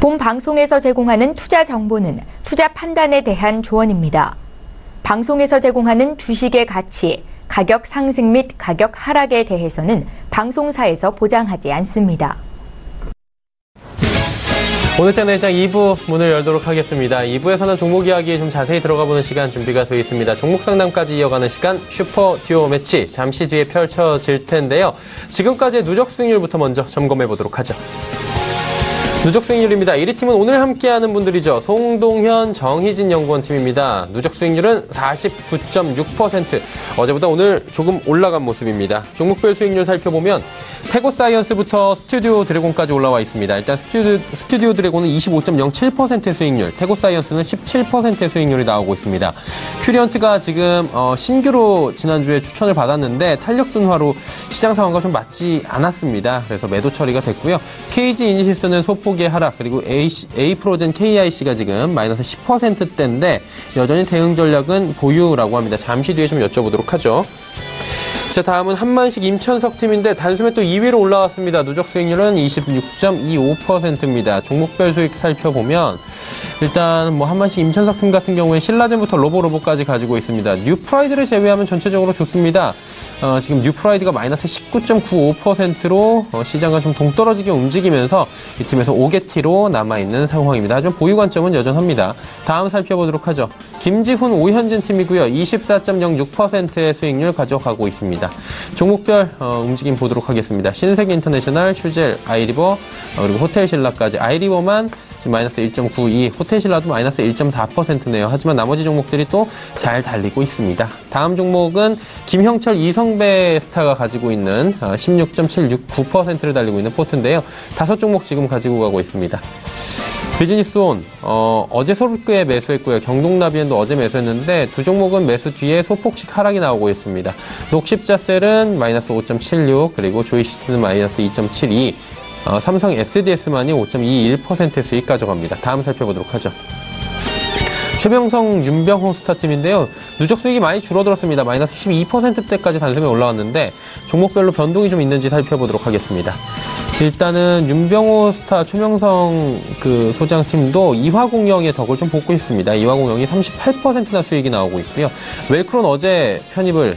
본 방송에서 제공하는 투자 정보는 투자 판단에 대한 조언입니다. 방송에서 제공하는 주식의 가치, 가격 상승 및 가격 하락에 대해서는 방송사에서 보장하지 않습니다. 오늘장 내일장 2부 문을 열도록 하겠습니다. 2부에서는 종목 이야기에 좀 자세히 들어가보는 시간 준비가 되어 있습니다. 종목 상담까지 이어가는 시간 슈퍼 듀오 매치 잠시 뒤에 펼쳐질 텐데요. 지금까지의 누적 수익률부터 먼저 점검해 보도록 하죠. 누적 수익률입니다. 1위 팀은 오늘 함께하는 분들이죠. 송동현, 정희진 연구원 팀입니다. 누적 수익률은 49.6%. 어제보다 오늘 조금 올라간 모습입니다. 종목별 수익률 살펴보면 태고사이언스부터 스튜디오 드래곤까지 올라와 있습니다. 일단 스튜디오 드래곤은 25.07% 수익률, 태고사이언스는 17% 수익률이 나오고 있습니다. 큐리언트가 지금 신규로 지난주에 추천을 받았는데 탄력 둔화로 시장 상황과 좀 맞지 않았습니다. 그래서 매도 처리가 됐고요. KG 이니시스는 소폭의 하락, 그리고 A프로젠 KIC가 지금 마이너스 10%대인데 여전히 대응 전략은 보유라고 합니다. 잠시 뒤에 좀 여쭤보도록 하죠. 자, 다음은 한만식 임천석 팀인데 단숨에 또 2위로 올라왔습니다. 누적 수익률은 26.25%입니다. 종목별 수익 살펴보면 일단 한만식 임천석 팀 같은 경우에 신라젠부터 로보로보까지 가지고 있습니다. 뉴프라이드를 제외하면 전체적으로 좋습니다. 지금 뉴프라이드가 마이너스 19.95%로 시장과 좀 동떨어지게 움직이면서 이 팀에서 5개티로 남아있는 상황입니다. 하지만 보유 관점은 여전합니다. 다음 살펴보도록 하죠. 김지훈, 오현진 팀이고요. 24.06%의 수익률 가져가고 있습니다. 종목별 움직임 보도록 하겠습니다. 신세계인터내셔널, 슈젤, 아이리버, 그리고 호텔신라까지. 아이리버만 지금 마이너스 1.92, 호텔신라도 마이너스 1.4%네요. 하지만 나머지 종목들이 또 잘 달리고 있습니다. 다음 종목은 김형철, 이성배 스타가 가지고 있는 16.769%를 달리고 있는 포트인데요. 5종목 지금 가지고 가고 있습니다. 비즈니스온 어제 소르크에 매수했고요. 경동나비엔도 어제 매수했는데 두 종목은 매수 뒤에 소폭식 하락이 나오고 있습니다. 녹십자셀은 마이너스 5.76, 그리고 조이시티는 마이너스 2.72, 삼성 SDS만이 5.21% 수익 가져갑니다. 다음 살펴보도록 하죠. 최병성, 윤병호 스타팀인데요. 누적 수익이 많이 줄어들었습니다. 마이너스 12%대까지 단숨에 올라왔는데 종목별로 변동이 좀 있는지 살펴보도록 하겠습니다. 일단은 윤병호 스타, 최명성 소장팀도 이화공영의 덕을 좀 보고 있습니다. 이화공영이 38%나 수익이 나오고 있고요. 웰크론 어제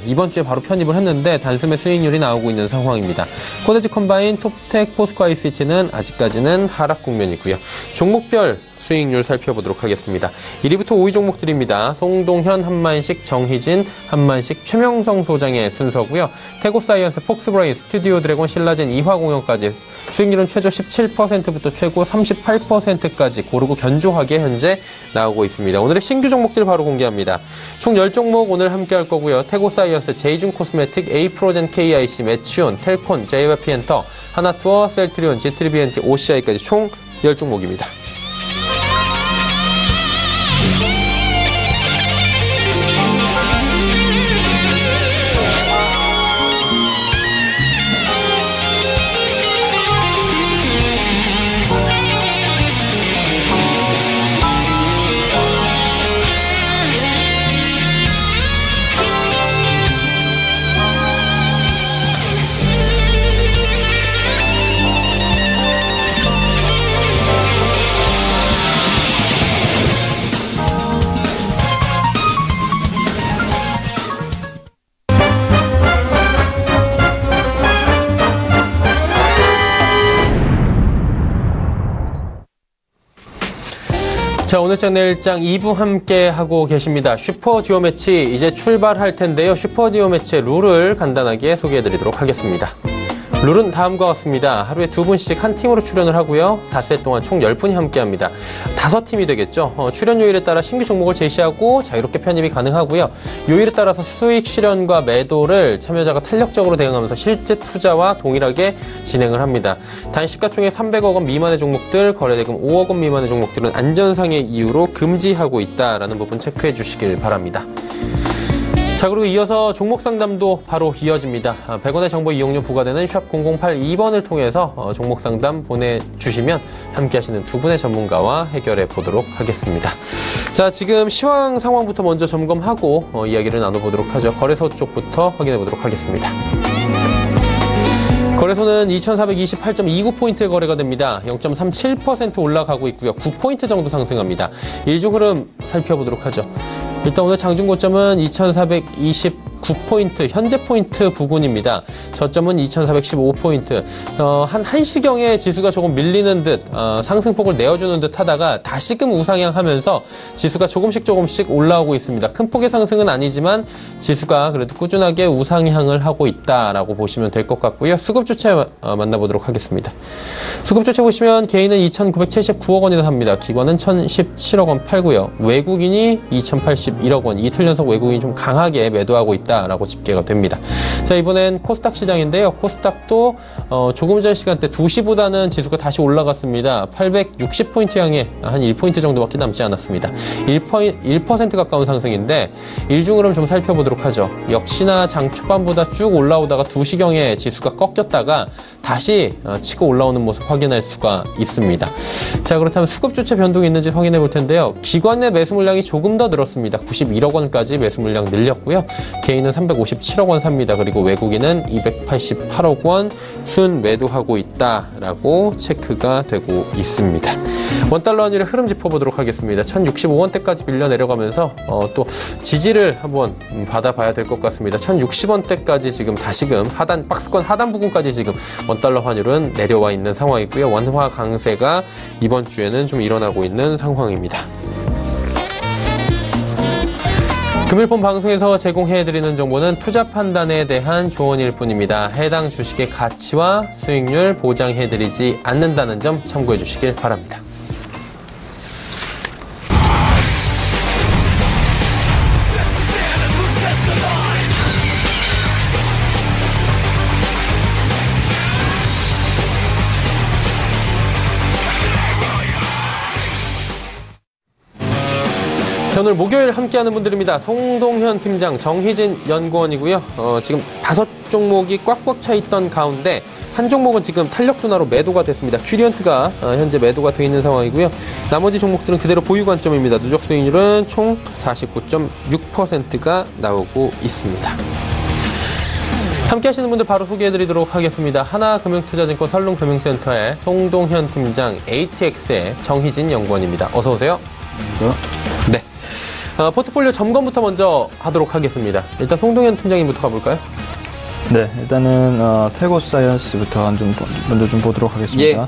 이번 주에 바로 편입을 했는데 단숨에 수익률이 나오고 있는 상황입니다. 코데지 컴바인, 톱텍, 포스코 ICT는 아직까지는 하락 국면이고요. 종목별 수익률 살펴보도록 하겠습니다. 1위부터 5위 종목들입니다. 송동현, 한만식, 정희진, 한만식, 최명성 소장의 순서고요. 태고사이언스, 폭스브레인, 스튜디오 드래곤, 신라젠, 이화공영까지 수익률은 최저 17%부터 최고 38%까지 고르고 견조하게 현재 나오고 있습니다. 오늘의 신규 종목들 바로 공개합니다. 총 10종목 오늘 함께 할 거고요. 태고사이언스, 제이준 코스메틱, A프로젠 KIC, 매치온, 텔콘, JYP엔터, 하나투어, 셀트리온, G3BNT, OCI까지 총 10종목입니다. 자, 오늘장 내일장 2부 함께 하고 계십니다. 슈퍼 듀오 매치 이제 출발할 텐데요. 슈퍼 듀오 매치의 룰을 간단하게 소개해드리도록 하겠습니다. 룰은 다음과 같습니다. 하루에 2분씩 한 팀으로 출연을 하고요. 닷새 동안 총 10분이 함께합니다. 5팀이 되겠죠. 출연 요일에 따라 신규 종목을 제시하고 자유롭게 편입이 가능하고요. 요일에 따라서 수익 실현과 매도를 참여자가 탄력적으로 대응하면서 실제 투자와 동일하게 진행을 합니다. 단 시가총액 300억 원 미만의 종목들, 거래대금 5억 원 미만의 종목들은 안전상의 이유로 금지하고 있다라는 부분 체크해 주시길 바랍니다. 자, 그리고 이어서 종목 상담도 바로 이어집니다. 100원의 정보 이용료 부과되는 샵 0082번을 통해서 종목 상담 보내주시면 함께 하시는 두 분의 전문가와 해결해 보도록 하겠습니다. 자, 지금 시황 상황부터 먼저 점검하고 이야기를 나눠보도록 하죠. 거래소 쪽부터 확인해 보도록 하겠습니다. 거래소는 2,428.29포인트의 거래가 됩니다. 0.37% 올라가고 있고요. 9포인트 정도 상승합니다. 일주 흐름 살펴보도록 하죠. 일단 오늘 장중 고점은 2,429포인트, 현재 포인트 부근입니다. 저점은 2,415포인트. 한 1시경에 지수가 조금 밀리는 듯, 상승폭을 내어주는 듯 하다가 다시금 우상향하면서 지수가 조금씩 올라오고 있습니다. 큰 폭의 상승은 아니지만 지수가 그래도 꾸준하게 우상향을 하고 있다라고 보시면 될 것 같고요. 수급 주체 만나보도록 하겠습니다. 수급 주체 보시면 개인은 2,979억 원이나 삽니다. 기관은 1,017억 원 팔고요. 외국인이 2,081억 원, 이틀 연속 외국인이 좀 강하게 매도하고 있다라고 집계가 됩니다. 자, 이번엔 코스닥 시장인데요. 코스닥도 조금 전 시간대 2시보다는 지수가 다시 올라갔습니다. 860포인트 향해 한 1포인트 정도밖에 남지 않았습니다. 1% 가까운 상승인데 일중 흐름 좀 살펴보도록 하죠. 역시나 장 초반보다 쭉 올라오다가 2시경에 지수가 꺾였다가 다시 치고 올라오는 모습 확인할 수가 있습니다. 자, 그렇다면 수급 주체 변동이 있는지 확인해 볼 텐데요. 기관 내 매수 물량이 조금 더 늘었습니다. 91억 원까지 매수 물량 늘렸고요. 개인은 357억 원 삽니다. 그리고 외국인은 288억 원 순 매도하고 있다라고 체크가 되고 있습니다. 원달러 환율의 흐름 짚어보도록 하겠습니다. 1,065원대까지 밀려 내려가면서 또 지지를 한번 받아봐야 될 것 같습니다. 1,060원대까지 지금 다시금 하단, 박스권 하단 부근까지 지금 원달러 환율은 내려와 있는 상황이고요. 원화 강세가 이번 주에는 좀 일어나고 있는 상황입니다. 금일폰 방송에서 제공해드리는 정보는 투자 판단에 대한 조언일 뿐입니다. 해당 주식의 가치와 수익률 보장해드리지 않는다는 점 참고해 주시길 바랍니다. 자, 오늘 목요일 함께하는 분들입니다. 송동현 팀장, 정희진 연구원이고요. 지금 5종목이 꽉꽉 차 있던 가운데 한 종목은 지금 탄력 둔화로 매도가 됐습니다. 큐리언트가 현재 매도가 되어 있는 상황이고요. 나머지 종목들은 그대로 보유 관점입니다. 누적 수익률은 총 49.6%가 나오고 있습니다. 함께 하시는 분들 바로 소개해드리도록 하겠습니다. 하나금융투자증권 설릉금융센터의 송동현 팀장, ATX의 정희진 연구원입니다. 어서 오세요. 네. 포트폴리오 점검부터 먼저 하도록 하겠습니다. 일단 송동현 팀장님부터 가볼까요? 네, 일단은 태고사이언스부터 먼저 좀 보도록 하겠습니다. 예.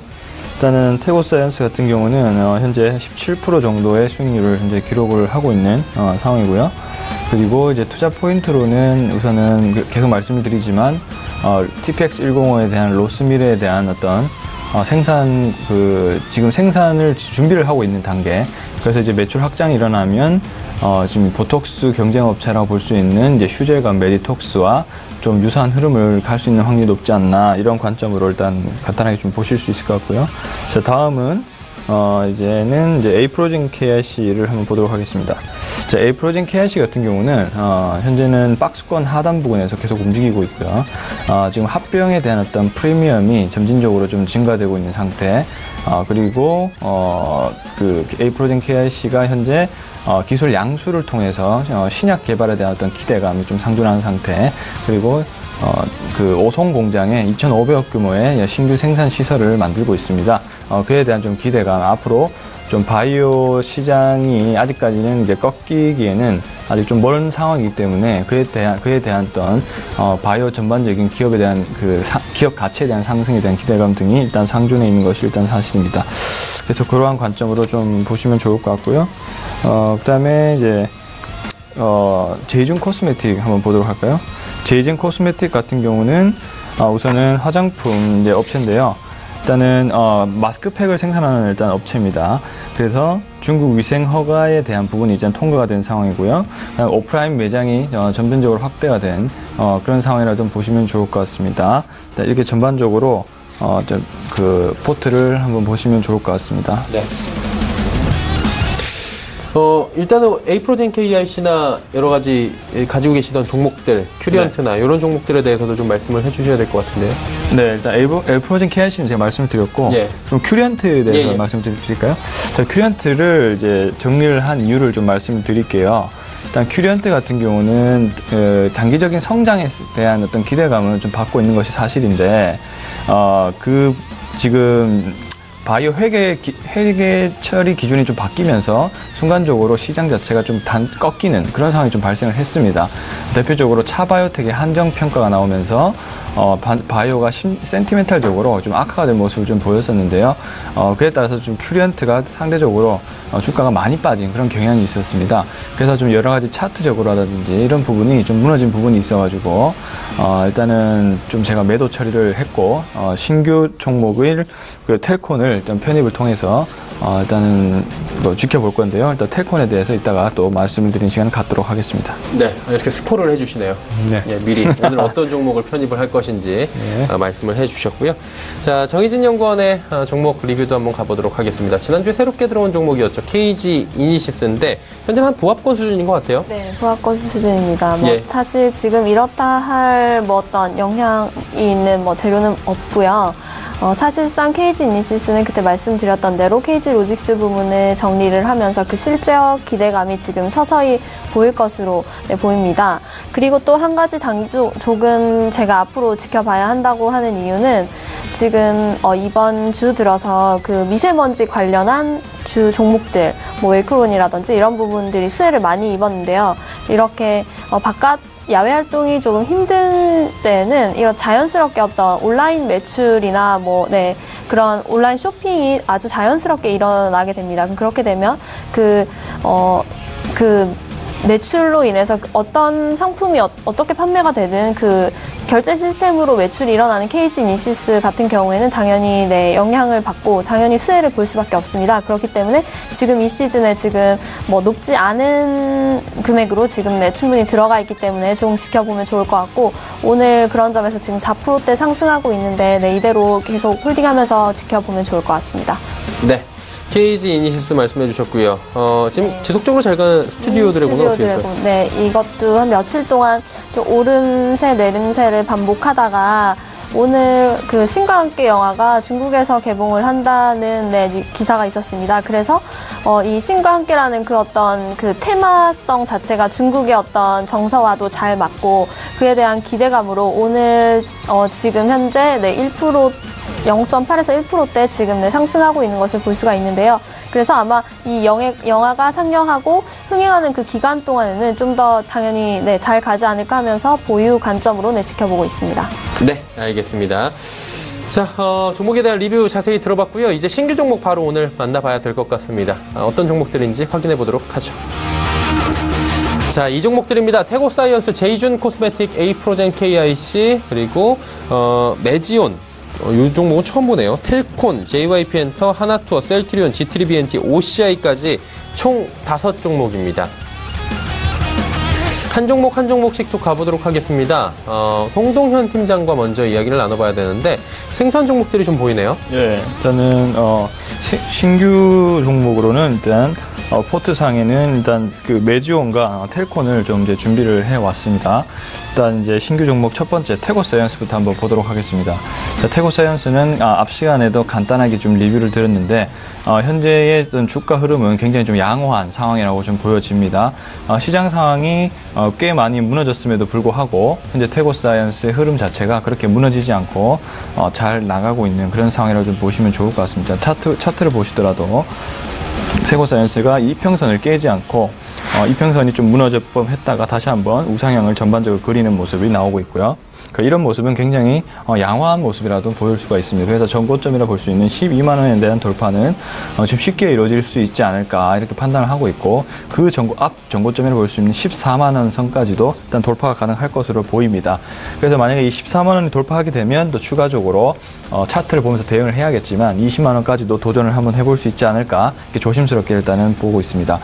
일단은 태고사이언스 같은 경우는 현재 17% 정도의 수익률을 현재 기록을 하고 있는 상황이고요. 그리고 이제 투자 포인트로는 우선은 계속 말씀을 드리지만 TPX105에 대한 로스밀에 대한 어떤 지금 생산을 준비를 하고 있는 단계. 그래서 이제 매출 확장이 일어나면 지금 보톡스 경쟁업체라고 볼 수 있는 이제 휴젤과 메디톡스와 좀 유사한 흐름을 갈 수 있는 확률이 높지 않나, 이런 관점으로 일단 간단하게 좀 보실 수 있을 것 같고요. 자, 다음은 이제는 이제 에이프로진 KIC를 한번 보도록 하겠습니다. 자, 에이프로진 KIC 같은 경우는 현재는 박스권 하단 부근에서 계속 움직이고 있고요. 지금 합병에 대한 어떤 프리미엄이 점진적으로 좀 증가되고 있는 상태. 그리고 그 에이프로진 KIC가 현재 기술 양수를 통해서 신약 개발에 대한 어떤 기대감이 좀 상존하는 상태. 그리고 그 오송 공장에 2,500억 규모의 신규 생산 시설을 만들고 있습니다. 그에 대한 좀 기대감, 앞으로 좀 바이오 시장이 아직까지는 이제 꺾이기에는 아직 좀 먼 상황이기 때문에 그에 대한 어떤 바이오 전반적인 기업에 대한 기업 가치에 대한 상승에 대한 기대감 등이 일단 상존해 있는 것이 일단 사실입니다. 그래서 그러한 관점으로 좀 보시면 좋을 것 같고요. 그다음에 이제 제이준 코스메틱 한번 보도록 할까요? 제이준 코스메틱 같은 경우는 우선은 화장품 이제 업체인데요. 일단은 마스크팩을 생산하는 일단 업체입니다. 그래서 중국 위생 허가에 대한 부분이 이제 통과가 된 상황이고요. 오프라인 매장이 전면적으로 확대가 된 그런 상황이라도 보시면 좋을 것 같습니다. 이렇게 전반적으로 그 포트를 한번 보시면 좋을 것 같습니다. 네. 일단은 에이프로젠 KIC나 여러 가지 가지고 계시던 종목들, 큐리언트나 네. 이런 종목들에 대해서도 좀 말씀을 해주셔야 될 것 같은데요. 네, 일단 에이프로젠 KIC는 제가 말씀을 드렸고, 예. 그럼 큐리언트에 대해서 말씀을 드릴까요? 자, 큐리언트를 이제 정리를 한 이유를 좀 말씀을 드릴게요. 일단 큐리언트 같은 경우는 장기적인 성장에 대한 어떤 기대감을 좀 받고 있는 것이 사실인데, 지금 바이오 회계 처리 기준이 좀 바뀌면서 순간적으로 시장 자체가 좀 꺾이는 그런 상황이 좀 발생을 했습니다. 대표적으로 차바이오텍의 한정 평가가 나오면서 바이오가 센티멘탈적으로 좀 악화가 된 모습을 좀 보였었는데요. 그에 따라서 좀 큐리언트가 상대적으로 주가가 많이 빠진 그런 경향이 있었습니다. 그래서 좀 여러 가지 차트적으로라든지 이런 부분이 좀 무너진 부분이 있어가지고 일단은 좀 제가 매도 처리를 했고 신규 종목의 그 텔콘을 일단 편입을 통해서 일단은 뭐 지켜볼 건데요. 일단 텔콘에 대해서 이따가 또 말씀을 드리는 시간을 갖도록 하겠습니다. 네, 이렇게 스포를 해주시네요. 네. 네, 미리 오늘 어떤 종목을 편입을 할 것인지 네. 말씀을 해주셨고요. 자, 정희진 연구원의 종목 리뷰도 한번 가보도록 하겠습니다. 지난주에 새롭게 들어온 종목이었죠. KG 이니시스인데 현재는 한 보합권 수준인 것 같아요. 네, 보합권 수준입니다. 뭐 예. 사실 지금 이렇다 할 뭐 어떤 영향이 있는 뭐 재료는 없고요. 사실상 KG 이니시스는 그때 말씀드렸던 대로 KG 로직스 부문을 정리를 하면서 그 실제적 기대감이 지금 서서히 보일 것으로 네, 보입니다. 그리고 또 한 가지 조금 제가 앞으로 지켜봐야 한다고 하는 이유는 지금 이번 주 들어서 그 미세먼지 관련한 주 종목들, 뭐 웰크론이라든지 이런 부분들이 수혜를 많이 입었는데요. 이렇게 바깥 야외 활동이 조금 힘든 때는 이런 자연스럽게 어떤 온라인 매출이나 그런 온라인 쇼핑이 아주 자연스럽게 일어나게 됩니다. 그렇게 되면 그 매출로 인해서 어떤 상품이 어떻게 판매가 되든 그 결제 시스템으로 매출이 일어나는 KG 이니시스 같은 경우에는 당연히 영향을 받고 당연히 수혜를 볼 수밖에 없습니다. 그렇기 때문에 지금 이 시즌에 지금 뭐 높지 않은 금액으로 지금 충분히 들어가 있기 때문에 좀 지켜보면 좋을 것 같고 오늘 그런 점에서 지금 4%대 상승하고 있는데 이대로 계속 홀딩하면서 지켜보면 좋을 것 같습니다. 네. KG 이니시스 말씀해 주셨고요. 지금 지속적으로 잘 가는 스튜디오 드래곤은 어떻게 될까요? 네, 이것도 한 며칠 동안 좀 오름세 내림세를 반복하다가 오늘 그 신과 함께 영화가 중국에서 개봉을 한다는 기사가 있었습니다. 그래서 이 신과 함께라는 그 어떤 그 테마성 자체가 중국의 어떤 정서와도 잘 맞고 그에 대한 기대감으로 오늘 지금 현재 1% 0.8에서 1%대 지금 상승하고 있는 것을 볼 수가 있는데요. 그래서 아마 이 영화가 상영하고 흥행하는 그 기간 동안에는 좀 더 당연히 잘 가지 않을까 하면서 보유 관점으로 지켜보고 있습니다. 네, 알겠습니다. 자, 종목에 대한 리뷰 자세히 들어봤고요. 이제 신규 종목 바로 오늘 만나봐야 될 것 같습니다. 어떤 종목들인지 확인해 보도록 하죠. 자, 이 종목들입니다. 태고사이언스, 제이준 코스메틱, 에이프로젠 KIC, 그리고 메지온. 이 종목은 처음 보네요. 텔콘, JYP엔터, 하나투어, 셀트리온, G3BNT, OCI까지 총 5종목입니다. 한 종목씩 쭉 가보도록 하겠습니다. 송동현 팀장과 먼저 이야기를 나눠봐야 되는데 생소한 종목들이 좀 보이네요. 네, 일단은 신규 종목으로는 일단 포트상에는 일단 그 메지온과 텔콘을 좀 이제 준비를 해왔습니다. 일단 이제 신규 종목 첫 번째 태고사이언스부터 한번 보도록 하겠습니다. 자, 태고사이언스는 앞 시간에도 간단하게 좀 리뷰를 드렸는데 현재의 어떤 주가 흐름은 굉장히 좀 양호한 상황이라고 좀 보여집니다. 시장 상황이 꽤 많이 무너졌음에도 불구하고 현재 태고사이언스의 흐름 자체가 그렇게 무너지지 않고 잘 나가고 있는 그런 상황이라고 좀 보시면 좋을 것 같습니다. 차트를 보시더라도 태고사이언스가 이평선을 깨지 않고 이평선이 좀 무너질 뻔했다가 다시 한번 우상향을 전반적으로 그리는 모습이 나오고 있고요. 이런 모습은 굉장히 양호한 모습이라도 보일 수가 있습니다. 그래서 전고점이라 볼 수 있는 12만 원에 대한 돌파는 좀 쉽게 이루어질 수 있지 않을까 이렇게 판단을 하고 있고 그 앞 전고점이라 볼 수 있는 14만 원 선까지도 일단 돌파가 가능할 것으로 보입니다. 그래서 만약에 이 14만 원이 돌파하게 되면 또 추가적으로 차트를 보면서 대응을 해야겠지만 20만 원까지도 도전을 한번 해볼 수 있지 않을까 이렇게 조심스럽게 일단은 보고 있습니다.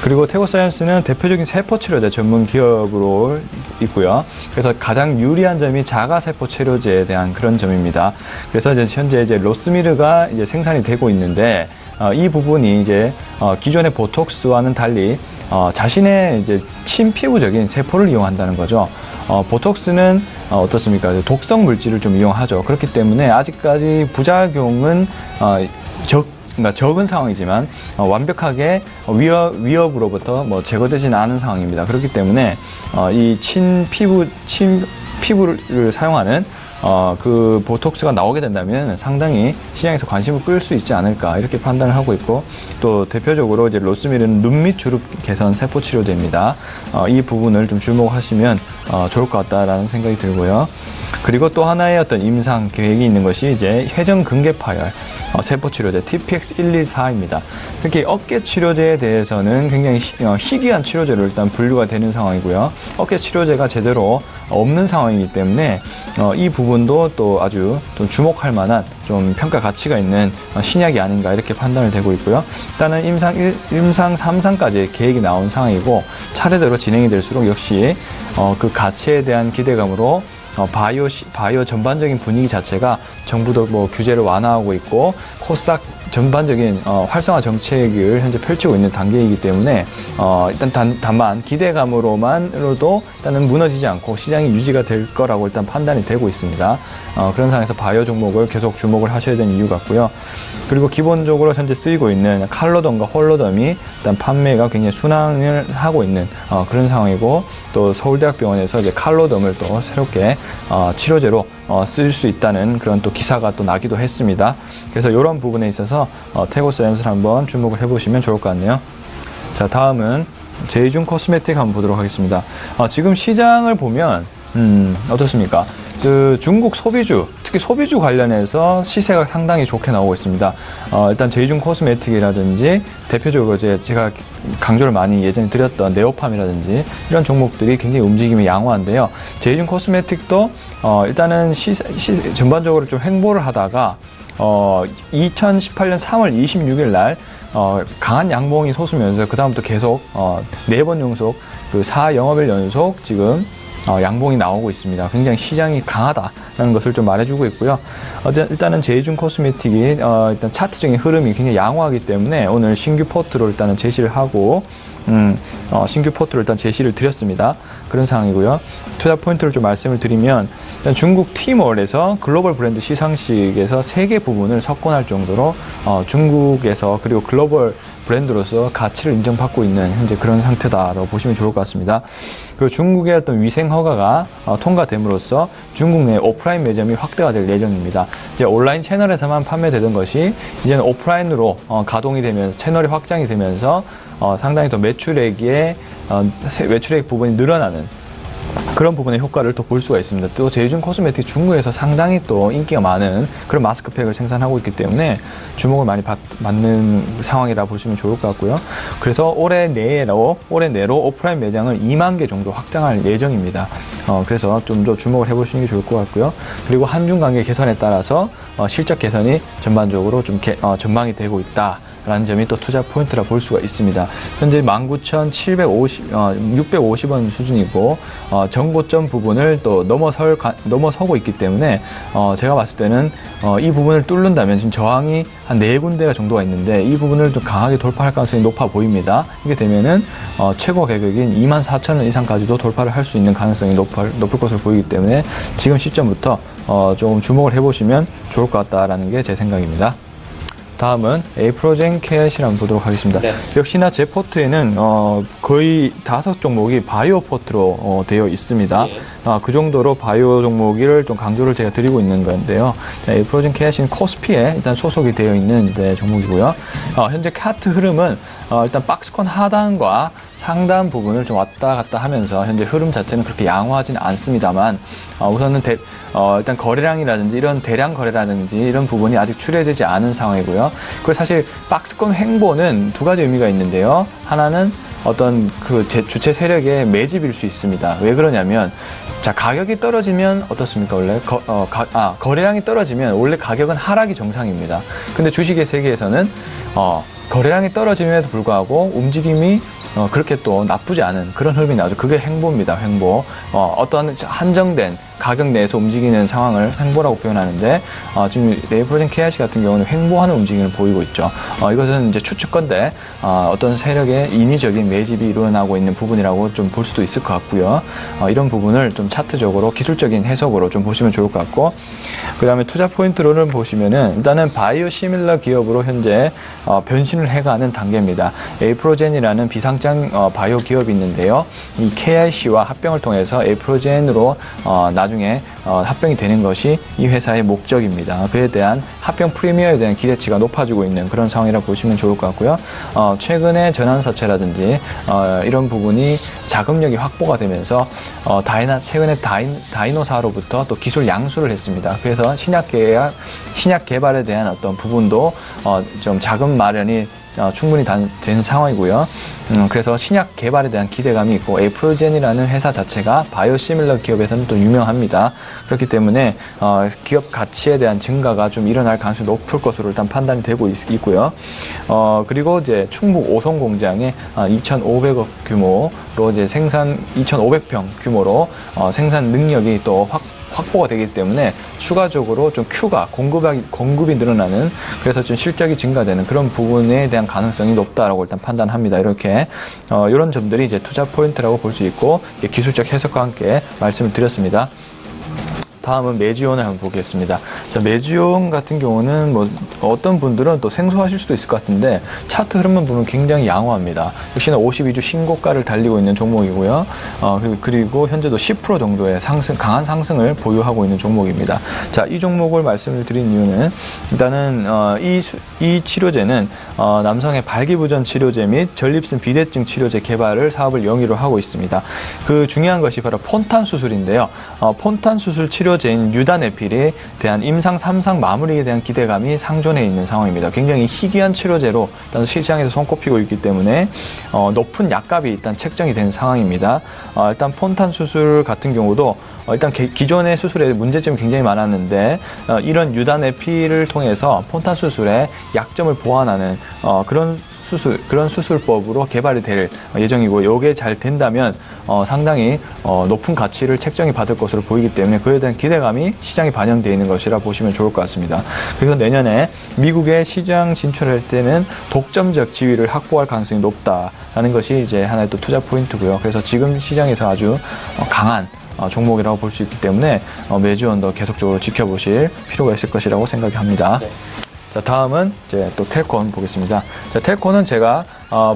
그리고 태고사이언스는 대표적인 세포치료제 전문 기업으로 있고요. 그래서 가장 유리한 점이 자가세포 치료제에 대한 그런 점입니다. 그래서 이제 현재 로스미르가 이제 생산이 되고 있는데 이 부분이 이제 기존의 보톡스와는 달리 자신의 이제 친피부적인 세포를 이용한다는 거죠. 보톡스는 어떻습니까? 독성 물질을 좀 이용하죠. 그렇기 때문에 아직까지 부작용은 적은 상황이지만 완벽하게 위협으로부터 제거되지는 않은 상황입니다. 그렇기 때문에 이 친피부를 사용하는 그 보톡스가 나오게 된다면 상당히 시장에서 관심을 끌 수 있지 않을까 이렇게 판단을 하고 있고, 또 대표적으로 이제 로스밀은 눈 밑 주름 개선 세포 치료제입니다. 이 부분을 좀 주목하시면 좋을 것 같다라는 생각이 들고요. 그리고 또 하나의 어떤 임상 계획이 있는 것이 이제 회전근개 파열 세포 치료제 TPX124입니다. 특히 어깨 치료제에 대해서는 굉장히 희귀한 치료제로 일단 분류가 되는 상황이고요. 어깨 치료제가 제대로 없는 상황이기 때문에 이 부분도 또 아주 또 주목할 만한 좀 평가 가치가 있는 신약이 아닌가 이렇게 판단을 되고 있고요. 일단은 임상 3상까지 계획이 나온 상황이고, 차례대로 진행이 될수록 역시 그 가치에 대한 기대감으로 바이오 전반적인 분위기 자체가 정부도 뭐 규제를 완화하고 있고 코스닥 전반적인 활성화 정책을 현재 펼치고 있는 단계이기 때문에 일단 다만 기대감으로만으로도 일단은 무너지지 않고 시장이 유지가 될 거라고 일단 판단이 되고 있습니다. 그런 상황에서 바이오 종목을 계속 주목을 하셔야 되는 이유 같고요. 그리고 기본적으로 현재 쓰이고 있는 칼로덤과 홀로덤이 일단 판매가 굉장히 순항을 하고 있는 그런 상황이고, 또 서울대학병원에서 이제 칼로덤을 또 새롭게 치료제로 쓸 수 있다는 그런 또 기사가 또 나기도 했습니다. 그래서 이런 부분에 있어서 태고사이언스를 한번 주목을 해보시면 좋을 것 같네요. 자, 다음은 제이준 코스메틱 한번 보도록 하겠습니다. 지금 시장을 보면 어떻습니까? 그 중국 소비주, 특히 소비주 관련해서 시세가 상당히 좋게 나오고 있습니다. 일단 제이준 코스메틱이라든지 대표적으로 이제 제가 강조를 많이 예전에 드렸던 네오팜이라든지 이런 종목들이 굉장히 움직임이 양호한데요. 제이준 코스메틱도 일단은 전반적으로 좀 횡보를 하다가 2018년 3월 26일 날 강한 양봉이 솟으면서 그 다음부터 계속 4번 연속, 그 4영업일 연속 지금 양봉이 나오고 있습니다. 굉장히 시장이 강하다라는 것을 좀 말해주고 있고요. 일단은 제이준 코스메틱이 일단 차트적인 흐름이 굉장히 양호하기 때문에 오늘 신규 포트로 일단은 제시를 하고 신규 포트로 일단 제시를 드렸습니다. 그런 상황이고요. 투자 포인트를 좀 말씀을 드리면, 일단 중국 T몰에서 글로벌 브랜드 시상식에서 3개 부분을 석권할 정도로 중국에서 그리고 글로벌 브랜드로서 가치를 인정받고 있는 현재 그런 상태다라고 보시면 좋을 것 같습니다. 그리고 중국의 어떤 위생 허가가 통과됨으로써 중국 내 오프라인 매점이 확대가 될 예정입니다. 이제 온라인 채널에서만 판매되던 것이 이제는 오프라인으로 가동이 되면서 채널이 확장이 되면서 상당히 더 매출액 부분이 늘어나는 그런 부분의 효과를 또 볼 수가 있습니다. 또 제이준 코스메틱 중국에서 상당히 또 인기가 많은 그런 마스크팩을 생산하고 있기 때문에 주목을 많이 받는 상황이라 보시면 좋을 것 같고요. 그래서 올해 내로 오프라인 매장을 2만 개 정도 확장할 예정입니다. 그래서 좀 더 주목을 해보시는 게 좋을 것 같고요. 그리고 한중 관계 개선에 따라서 실적 개선이 전반적으로 좀 전망이 되고 있다. 라는 점이 또 투자 포인트라 볼 수가 있습니다. 현재 19,650원 수준이고 전고점 부분을 또 넘어서고 있기 때문에 제가 봤을 때는 이 부분을 뚫는다면 지금 저항이 한 4군데가 정도가 있는데 이 부분을 좀 강하게 돌파할 가능성이 높아 보입니다. 이게 되면은 최고 가격인 24,000원 이상까지도 돌파를 할 수 있는 가능성이 높을 것으로 보이기 때문에 지금 시점부터 조금 주목을 해보시면 좋을 것 같다라는 게 제 생각입니다. 다음은 에이프로젠 캐시를 한번 보도록 하겠습니다. 네. 역시나 제 포트에는 거의 5종목이 바이오 포트로 되어 있습니다. 네. 그 정도로 바이오 종목을 좀 강조를 제가 드리고 있는 건데요. 에이프로젠 캐시는 코스피에 일단 소속이 되어 있는 종목이고요. 현재 차트 흐름은 일단 박스권 하단과 상단 부분을 좀 왔다 갔다 하면서 현재 흐름 자체는 그렇게 양호하지는 않습니다만 우선은 일단 거래량이라든지 이런 대량 거래라든지 이런 부분이 아직 출회되지 않은 상황이고요. 그리고 사실 박스권 횡보는 2가지 의미가 있는데요. 하나는 어떤 그 주체 세력의 매집일 수 있습니다. 왜 그러냐면 자, 가격이 떨어지면 어떻습니까? 원래 거래량이 떨어지면 원래 가격은 하락이 정상입니다. 근데 주식의 세계에서는 거래량이 떨어짐에도 불구하고 움직임이 그렇게 또 나쁘지 않은 그런 흐름이 나오죠. 그게 횡보입니다. 횡보. 어떤 한정된 가격 내에서 움직이는 상황을 횡보라고 표현하는데 지금 에이프로젠 KRC 같은 경우는 횡보하는 움직임을 보이고 있죠. 이것은 이제 추측건데 어떤 세력의 인위적인 매집이 일어나고 있는 부분이라고 좀 볼 수도 있을 것 같고요. 이런 부분을 좀 차트적으로 기술적인 해석으로 좀 보시면 좋을 것 같고 그다음에 투자 포인트로는 보시면은 일단은 바이오시밀러 기업으로 현재 변신을 해가는 단계입니다. 에이프로젠이라는 비상장 바이오 기업이 있는데요. 이 KIC와 합병을 통해서 에이프로젠으로 나중에 합병이 되는 것이 이 회사의 목적입니다. 그에 대한 합병 프리미어에 대한 기대치가 높아지고 있는 그런 상황이라고 보시면 좋을 것 같고요. 최근에 전환사채라든지 이런 부분이 자금력이 확보가 되면서 최근에 다이노사로부터 또 기술 양수를 했습니다. 그래서 신약 개발에 대한 어떤 부분도 좀 자금 마련이 충분히 된 상황이고요. 그래서 신약 개발에 대한 기대감이 있고 에이프로젠이라는 회사 자체가 바이오시밀러 기업에서는 또 유명합니다. 그렇기 때문에 기업 가치에 대한 증가가 좀 일어날 가능성이 높을 것으로 일단 판단이 되고 있고요. 그리고 이제 충북 오송 공장에 2,500억 규모로 이제 2,500평 규모로 생산 능력이 또 확보가 되기 때문에 추가적으로 좀 Q가 공급이 늘어나는, 그래서 좀 실적이 증가되는 그런 부분에 대한 가능성이 높다라고 일단 판단합니다. 이렇게 이런 점들이 이제 투자 포인트라고 볼 수 있고 기술적 해석과 함께 말씀을 드렸습니다. 다음은 메지온을 한번 보겠습니다. 자, 메지온 같은 경우는 뭐 어떤 분들은 또 생소하실 수도 있을 것 같은데 차트 흐름만 보면 굉장히 양호합니다. 역시나 52주 신고가를 달리고 있는 종목이고요. 그리고 현재도 10% 정도의 강한 상승을 보유하고 있는 종목입니다. 자, 이 종목을 말씀을 드린 이유는 일단은 이 치료제는 남성의 발기부전 치료제 및 전립선 비대증 치료제 개발을 사업을 영위로 하고 있습니다. 그 중요한 것이 바로 폰탄 수술인데요. 폰탄 수술 치료제인 유다네필에 대한 임상 3상 마무리에 대한 기대감이 상존해 있는 상황입니다. 굉장히 희귀한 치료제로 일단 시장에서 손꼽히고 있기 때문에 높은 약값이 일단 책정이 된 상황입니다. 일단 폰탄 수술 같은 경우도 일단 기존의 수술에 문제점이 굉장히 많았는데 이런 유다네필을 통해서 폰탄 수술의 약점을 보완하는 그런 수술법으로 개발이 될 예정이고, 이게 잘 된다면 상당히 높은 가치를 책정이 받을 것으로 보이기 때문에 그에 대한 기대감이 시장에 반영되어 있는 것이라 보시면 좋을 것 같습니다. 그래서 내년에 미국의 시장 진출할 때는 독점적 지위를 확보할 가능성이 높다라는 것이 이제 하나의 또 투자 포인트고요. 그래서 지금 시장에서 아주 강한 종목이라고 볼 수 있기 때문에 메지온도 계속적으로 지켜보실 필요가 있을 것이라고 생각합니다. 네. 자, 다음은 이제 또 텔콘 보겠습니다. 자, 텔콘은 제가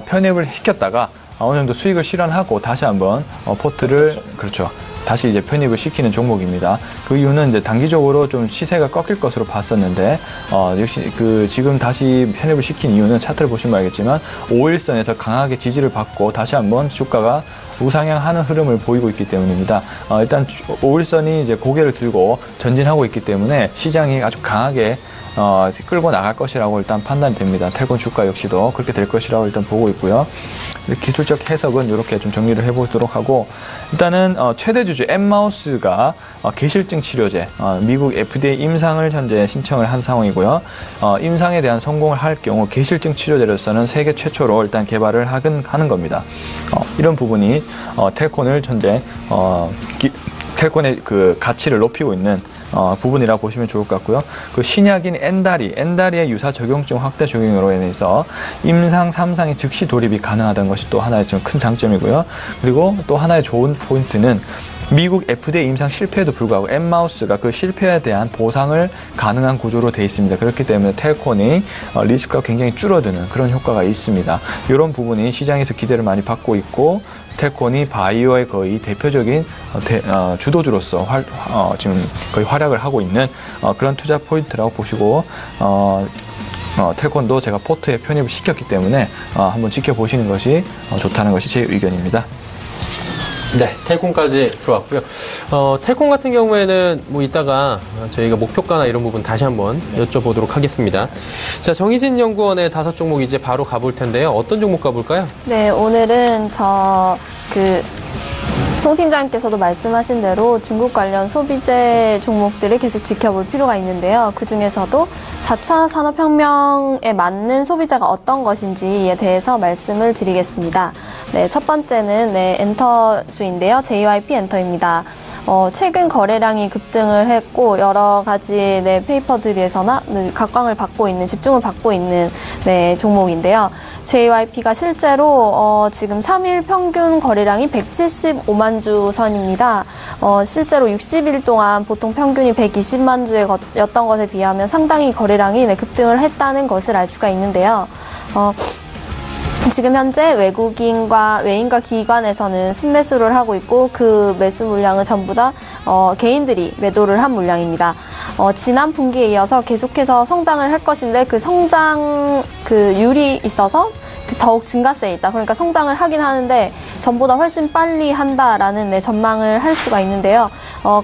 편입을 시켰다가 어느 정도 수익을 실현하고 다시 한번 포트를 다시 이제 편입을 시키는 종목입니다. 그 이유는 이제 단기적으로 좀 시세가 꺾일 것으로 봤었는데 역시 지금 다시 편입을 시킨 이유는 차트를 보시면 알겠지만 5일선에서 강하게 지지를 받고 다시 한번 주가가 우상향하는 흐름을 보이고 있기 때문입니다. 일단 5일선이 이제 고개를 들고 전진하고 있기 때문에 시장이 아주 강하게 끌고 나갈 것이라고 일단 판단이 됩니다. 텔콘 주가 역시도 그렇게 될 것이라고 일단 보고 있고요. 기술적 해석은 이렇게 좀 정리를 해보도록 하고, 일단은 최대 주주 엠마우스가 계실증 치료제 미국 FDA 임상을 현재 신청을 한 상황이고요. 임상에 대한 성공을 할 경우 계실증 치료제로서는 세계 최초로 일단 개발을 하는 겁니다. 이런 부분이 텔콘을 현재 텔콘의 그 가치를 높이고 있는 부분이라고 보시면 좋을 것 같고요. 그 신약인 엔다리의 유사 적용증 확대 적용으로 인해서 임상 3상의 즉시 돌입이 가능하다는 것이 또 하나의 좀 큰 장점이고요. 그리고 또 하나의 좋은 포인트는 미국 FDA 임상 실패에도 불구하고 엠마우스가 그 실패에 대한 보상을 가능한 구조로 되어 있습니다. 그렇기 때문에 텔콘이 리스크가 굉장히 줄어드는 그런 효과가 있습니다. 이런 부분이 시장에서 기대를 많이 받고 있고, 텔콘이 바이오의 거의 대표적인 주도주로서 지금 거의 활약을 하고 있는 그런 투자 포인트라고 보시고, 텔콘도 제가 포트에 편입을 시켰기 때문에 한번 지켜보시는 것이 좋다는 것이 제 의견입니다. 네, 텔콘까지 들어왔고요. 텔콘 같은 경우에는 뭐 이따가 저희가 목표가나 이런 부분 다시 한번 여쭤보도록 하겠습니다. 자, 정희진 연구원의 5종목 이제 바로 가볼 텐데요. 어떤 종목 가볼까요? 네, 오늘은 송 팀장님께서도 말씀하신 대로 중국 관련 소비재 종목들을 계속 지켜볼 필요가 있는데요. 그 중에서도 4차 산업혁명에 맞는 소비자가 어떤 것인지에 대해서 말씀을 드리겠습니다. 네, 첫 번째는 엔터주인데요. JYP 엔터입니다. 최근 거래량이 급등을 했고 여러 가지 페이퍼들에서나 각광을 받고 있는, 집중을 받고 있는 종목인데요. JYP가 실제로 지금 3일 평균 거래량이 175만 주 선입니다. 실제로 60일 동안 보통 평균이 120만 주였던 것에 비하면 상당히 거래량이 급등을 했다는 것을 알 수가 있는데요. 지금 현재 외국인과 기관에서는 순매수를 하고 있고 그 매수 물량은 전부 다 개인들이 매도를 한 물량입니다. 지난 분기에 이어서 계속해서 성장을 할 것인데 그 성장 율이 있어서 더욱 증가세에 있다. 그러니까 성장을 하긴 하는데 전보다 훨씬 빨리 한다라는 전망을 할 수가 있는데요.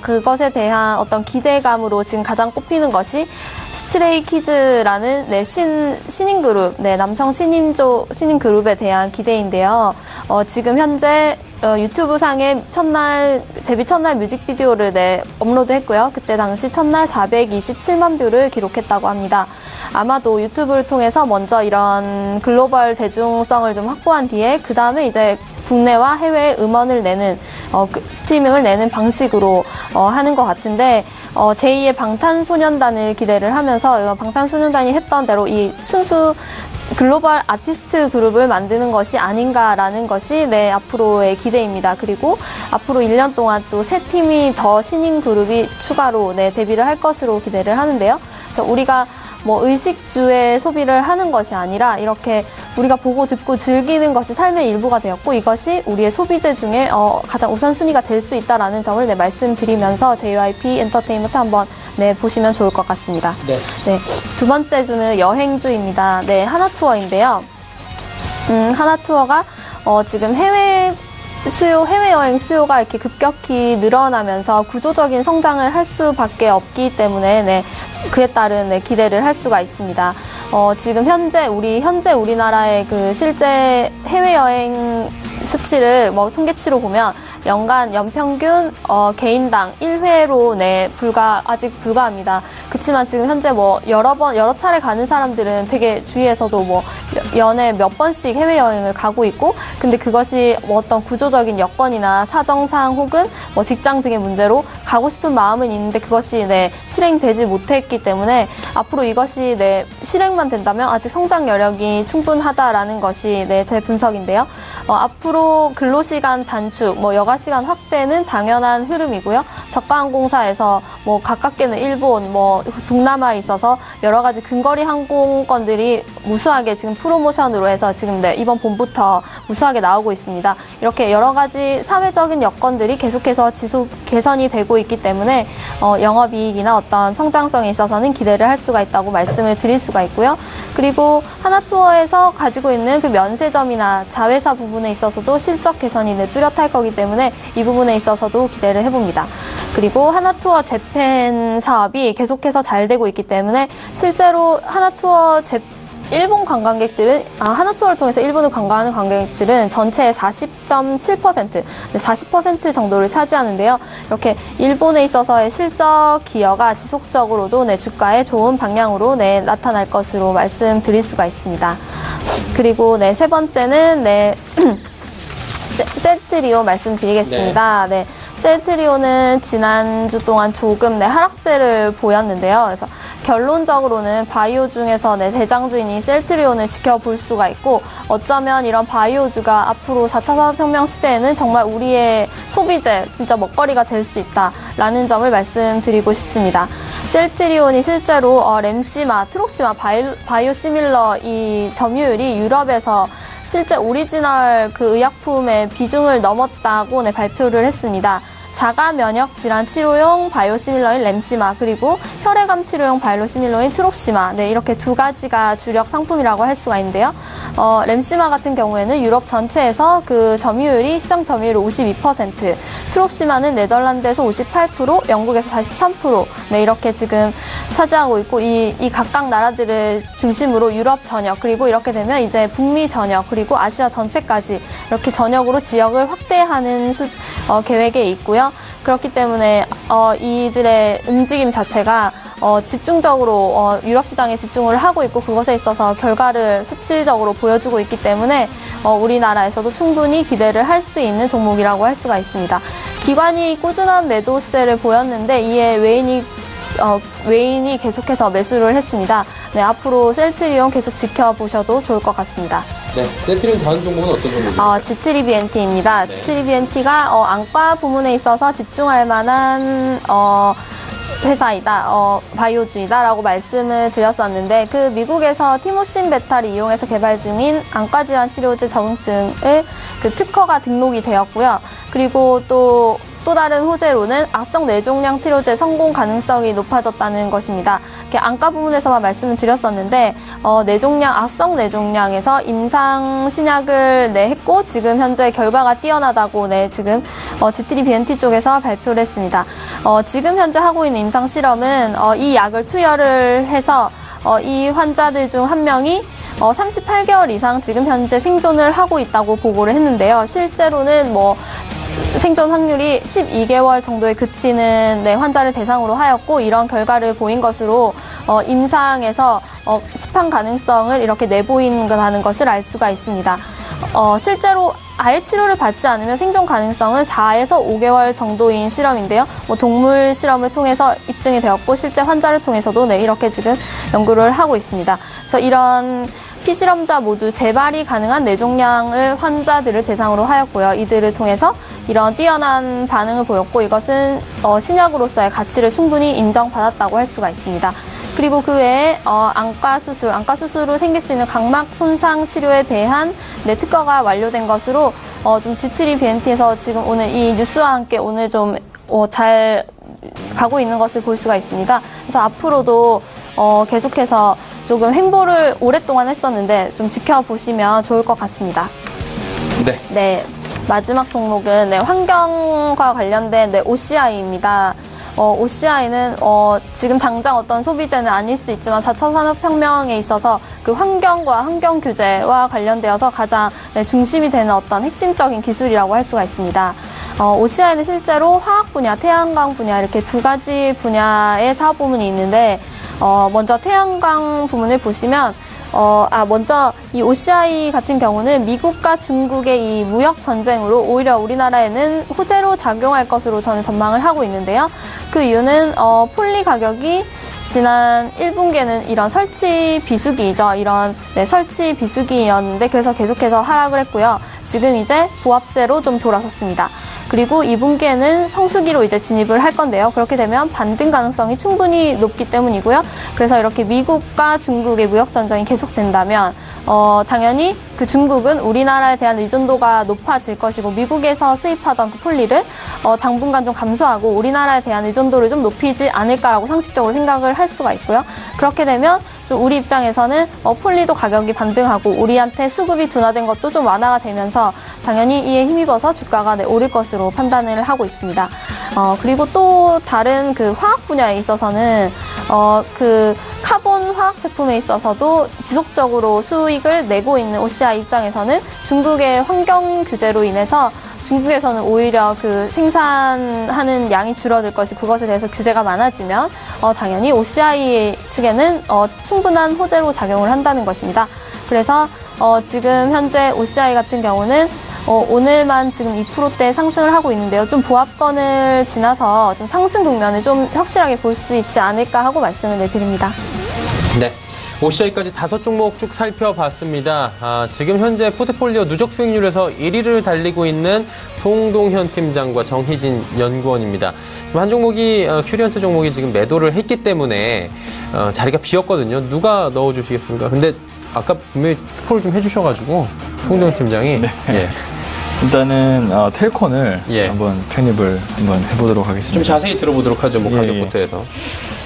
그것에 대한 어떤 기대감으로 지금 가장 꼽히는 것이 스트레이키즈라는 신인 그룹, 남성 신인 그룹에 대한 기대인데요. 지금 현재 유튜브 상에 데뷔 첫날 뮤직비디오를 업로드했고요. 그때 당시 첫날 427만 뷰를 기록했다고 합니다. 아마도 유튜브를 통해서 먼저 이런 글로벌 대중성을 좀 확보한 뒤에 그 다음에 이제 국내와 해외에 음원을 내는 스트리밍을 내는 방식으로 하는 것 같은데 제2의 방탄소년단을 기대를 하면서 방탄소년단이 했던 대로 이 순수 글로벌 아티스트 그룹을 만드는 것이 아닌가라는 것이 앞으로의 기대입니다. 그리고 앞으로 1년 동안 또 세 팀이 더 신인 그룹이 추가로 데뷔를 할 것으로 기대를 하는데요. 그래서 우리가 의식주의 소비를 하는 것이 아니라 이렇게 우리가 보고 듣고 즐기는 것이 삶의 일부가 되었고 이것이 우리의 소비재 중에 가장 우선순위가 될 수 있다라는 점을 말씀드리면서 JYP 엔터테인먼트 한번 보시면 좋을 것 같습니다. 네. 두 번째 주는 여행주입니다. 하나투어인데요. 하나투어가 지금 해외여행 수요가 이렇게 급격히 늘어나면서 구조적인 성장을 할 수밖에 없기 때문에 그에 따른 기대를 할 수가 있습니다. 지금 현재 우리나라의 그 실제 해외여행 수치를 통계치로 보면 연평균 개인당 1회로 아직 불과합니다. 그렇지만 지금 현재 여러 차례 가는 사람들은 되게 주위에서도 연에 몇 번씩 해외여행을 가고 있고, 근데 그것이 어떤 구조적인 여건이나 사정상 혹은 직장 등의 문제로 가고 싶은 마음은 있는데 그것이 실행되지 못했기 때문에 앞으로 이것이 실행만 된다면 아직 성장 여력이 충분하다라는 것이 제 분석인데요. 앞으로 근로시간 단축, 여가시간 확대는 당연한 흐름이고요. 저가항공사에서 가깝게는 일본, 동남아에 있어서 여러 가지 근거리 항공권들이 무수하게 지금 프로모션으로 해서 지금 이번 봄부터 무수하게 나오고 있습니다. 이렇게 여러 가지 사회적인 여건들이 계속해서 지속 개선이 되고 있기 때문에 영업이익이나 어떤 성장성에 있어서는 기대를 할 수가 있다고 말씀을 드릴 수가 있고요. 그리고 하나투어에서 가지고 있는 그 면세점이나 자회사 부분에 있어서도 실적 개선이 뚜렷할 거기 때문에 이 부분에 있어서도 기대를 해봅니다. 그리고 하나투어 재팬 사업이 계속해서 잘 되고 있기 때문에 실제로 일본 관광객들은 하나투어를 통해서 일본을 관광하는 관광객들은 전체의 40.7%, 40% 정도를 차지하는데요. 이렇게 일본에 있어서의 실적 기여가 지속적으로도 주가에 좋은 방향으로 나타날 것으로 말씀드릴 수가 있습니다. 그리고 세 번째는 셀트리오 말씀드리겠습니다. 셀트리오는 지난주 동안 조금 하락세를 보였는데요. 그래서 결론적으로는 바이오 중에서 대장주인이 셀트리온을 지켜볼 수가 있고, 어쩌면 이런 바이오주가 앞으로 4차 산업혁명 시대에는 정말 우리의 소비재, 진짜 먹거리가 될 수 있다라는 점을 말씀드리고 싶습니다. 셀트리온이 실제로 램시마, 트록시마, 바이오시밀러 이 점유율이 유럽에서 실제 오리지널 그 의약품의 비중을 넘었다고 발표를 했습니다. 자가 면역 질환 치료용 바이오시밀러인 램시마, 그리고 혈액암 치료용 바이오시밀러인 트록시마, 이렇게 두 가지가 주력 상품이라고 할 수가 있는데요. 램시마 같은 경우에는 유럽 전체에서 그 점유율이 시장 점유율 52%, 트록시마는 네덜란드에서 58%, 영국에서 43%, 이렇게 지금 차지하고 있고, 이 각각 나라들을 중심으로 유럽 전역, 그리고 이렇게 되면 이제 북미 전역, 그리고 아시아 전체까지 이렇게 전역으로 지역을 확대하는 계획에 있고요. 그렇기 때문에 이들의 움직임 자체가 집중적으로 유럽 시장에 집중을 하고 있고 그것에 있어서 결과를 수치적으로 보여주고 있기 때문에 우리나라에서도 충분히 기대를 할 수 있는 종목이라고 할 수가 있습니다. 기관이 꾸준한 매도세를 보였는데 이에 외인이 계속해서 매수를 했습니다. 네, 앞으로 셀트리온 계속 지켜보셔도 좋을 것 같습니다. 네, 셀트리온 다음 종목은 어떤 종목입니까? 지트리비엔티입니다. 네. 지트리비엔티가 안과 부문에 있어서 집중할 만한 회사이다, 바이오주이다라고 말씀을 드렸었는데 그 미국에서 티모신 베타를 이용해서 개발 중인 안과 질환 치료제 적응증을 그 특허가 등록이 되었고요. 그리고 또 다른 호재로는 악성 뇌종양 치료제 성공 가능성이 높아졌다는 것입니다. 이렇게 안과 부문에서만 말씀을 드렸었는데 악성 뇌종양에서 임상 신약을 했고 지금 현재 결과가 뛰어나다고 지금 지트리비엔티 쪽에서 발표를 했습니다. 지금 현재 하고 있는 임상 실험은 이 약을 투여를 해서 이 환자들 중 한 명이 38개월 이상 지금 현재 생존을 하고 있다고 보고를 했는데요. 실제로는 생존 확률이 12개월 정도에 그치는 환자를 대상으로 하였고 이런 결과를 보인 것으로 임상에서 시판 가능성을 이렇게 내보인다는 것을 알 수가 있습니다. 실제로 아예 치료를 받지 않으면 생존 가능성은 4에서 5개월 정도인 실험인데요. 동물 실험을 통해서 입증이 되었고 실제 환자를 통해서도 이렇게 지금 연구를 하고 있습니다. 그래서 이런 피실험자 모두 재발이 가능한 뇌종양을 환자들을 대상으로 하였고요. 이들을 통해서 이런 뛰어난 반응을 보였고 이것은 신약으로서의 가치를 충분히 인정받았다고 할 수가 있습니다. 그리고 그 외에 안과 수술로 생길 수 있는 각막 손상 치료에 대한 특허가 완료된 것으로 좀 지트리비엔티에서 지금 오늘 이 뉴스와 함께 오늘 좀 잘 가고 있는 것을 볼 수가 있습니다. 그래서 앞으로도 계속해서 조금 행보를 오랫동안 했었는데 좀 지켜보시면 좋을 것 같습니다. 네. 마지막 종목은 환경과 관련된 OCI입니다. OCI는 지금 당장 어떤 소비재는 아닐 수 있지만 4차 산업혁명에 있어서 그 환경과 환경 규제와 관련되어서 가장 중심이 되는 어떤 핵심적인 기술이라고 할 수가 있습니다. OCI는 실제로 화학 분야, 태양광 분야 이렇게 두 가지 분야의 사업 부문이 있는데 먼저 태양광 부문을 보시면 먼저 이 OCI 같은 경우는 미국과 중국의 이 무역 전쟁으로 오히려 우리나라에는 호재로 작용할 것으로 저는 전망을 하고 있는데요. 그 이유는 폴리 가격이 지난 1분기에는 이런 설치 비수기이죠. 설치 비수기였는데 그래서 계속해서 하락을 했고요. 지금 이제 보합세로 좀 돌아섰습니다. 그리고 2분기에는 성수기로 이제 진입을 할 건데요. 그렇게 되면 반등 가능성이 충분히 높기 때문이고요. 그래서 이렇게 미국과 중국의 무역 전쟁이 계속된다면 당연히 그 중국은 우리나라에 대한 의존도가 높아질 것이고 미국에서 수입하던 그 폴리를 당분간 좀 감소하고 우리나라에 대한 의존도를 좀 높이지 않을까라고 상식적으로 생각을 할 수가 있고요. 그렇게 되면 좀 우리 입장에서는 폴리도 가격이 반등하고 우리한테 수급이 둔화된 것도 좀 완화가 되면서 당연히 이에 힘입어서 주가가 오를 것으로 판단을 하고 있습니다. 그리고 또 다른 그 화학 분야에 있어서는 그 카본 화학 제품에 있어서도 지속적으로 수익을 내고 있는 OCI 입장에서는 중국의 환경 규제로 인해서 중국에서는 오히려 그 생산하는 양이 줄어들 것이 그것에 대해서 규제가 많아지면 당연히 OCI 측에는 충분한 호재로 작용을 한다는 것입니다. 그래서 지금 현재 OCI 같은 경우는 오늘만 지금 2%대 상승을 하고 있는데요. 좀 보합권을 지나서 좀 상승 국면을 좀 확실하게 볼 수 있지 않을까 하고 말씀을 드립니다. 네. OCI까지 5종목 쭉 살펴봤습니다. 지금 현재 포트폴리오 누적 수익률에서 1위를 달리고 있는 송동현 팀장과 정희진 연구원입니다. 한 종목이 큐리언트 종목이 지금 매도를 했기 때문에 자리가 비었거든요. 누가 넣어주시겠습니까? 근데 아까 분명히 스크롤 좀 해주셔가지고 송동현 팀장이 예. 일단은 텔콘을 한번 편입을 한번 해보도록 하겠습니다. 좀 자세히 들어보도록 하죠. 가격부터 해서.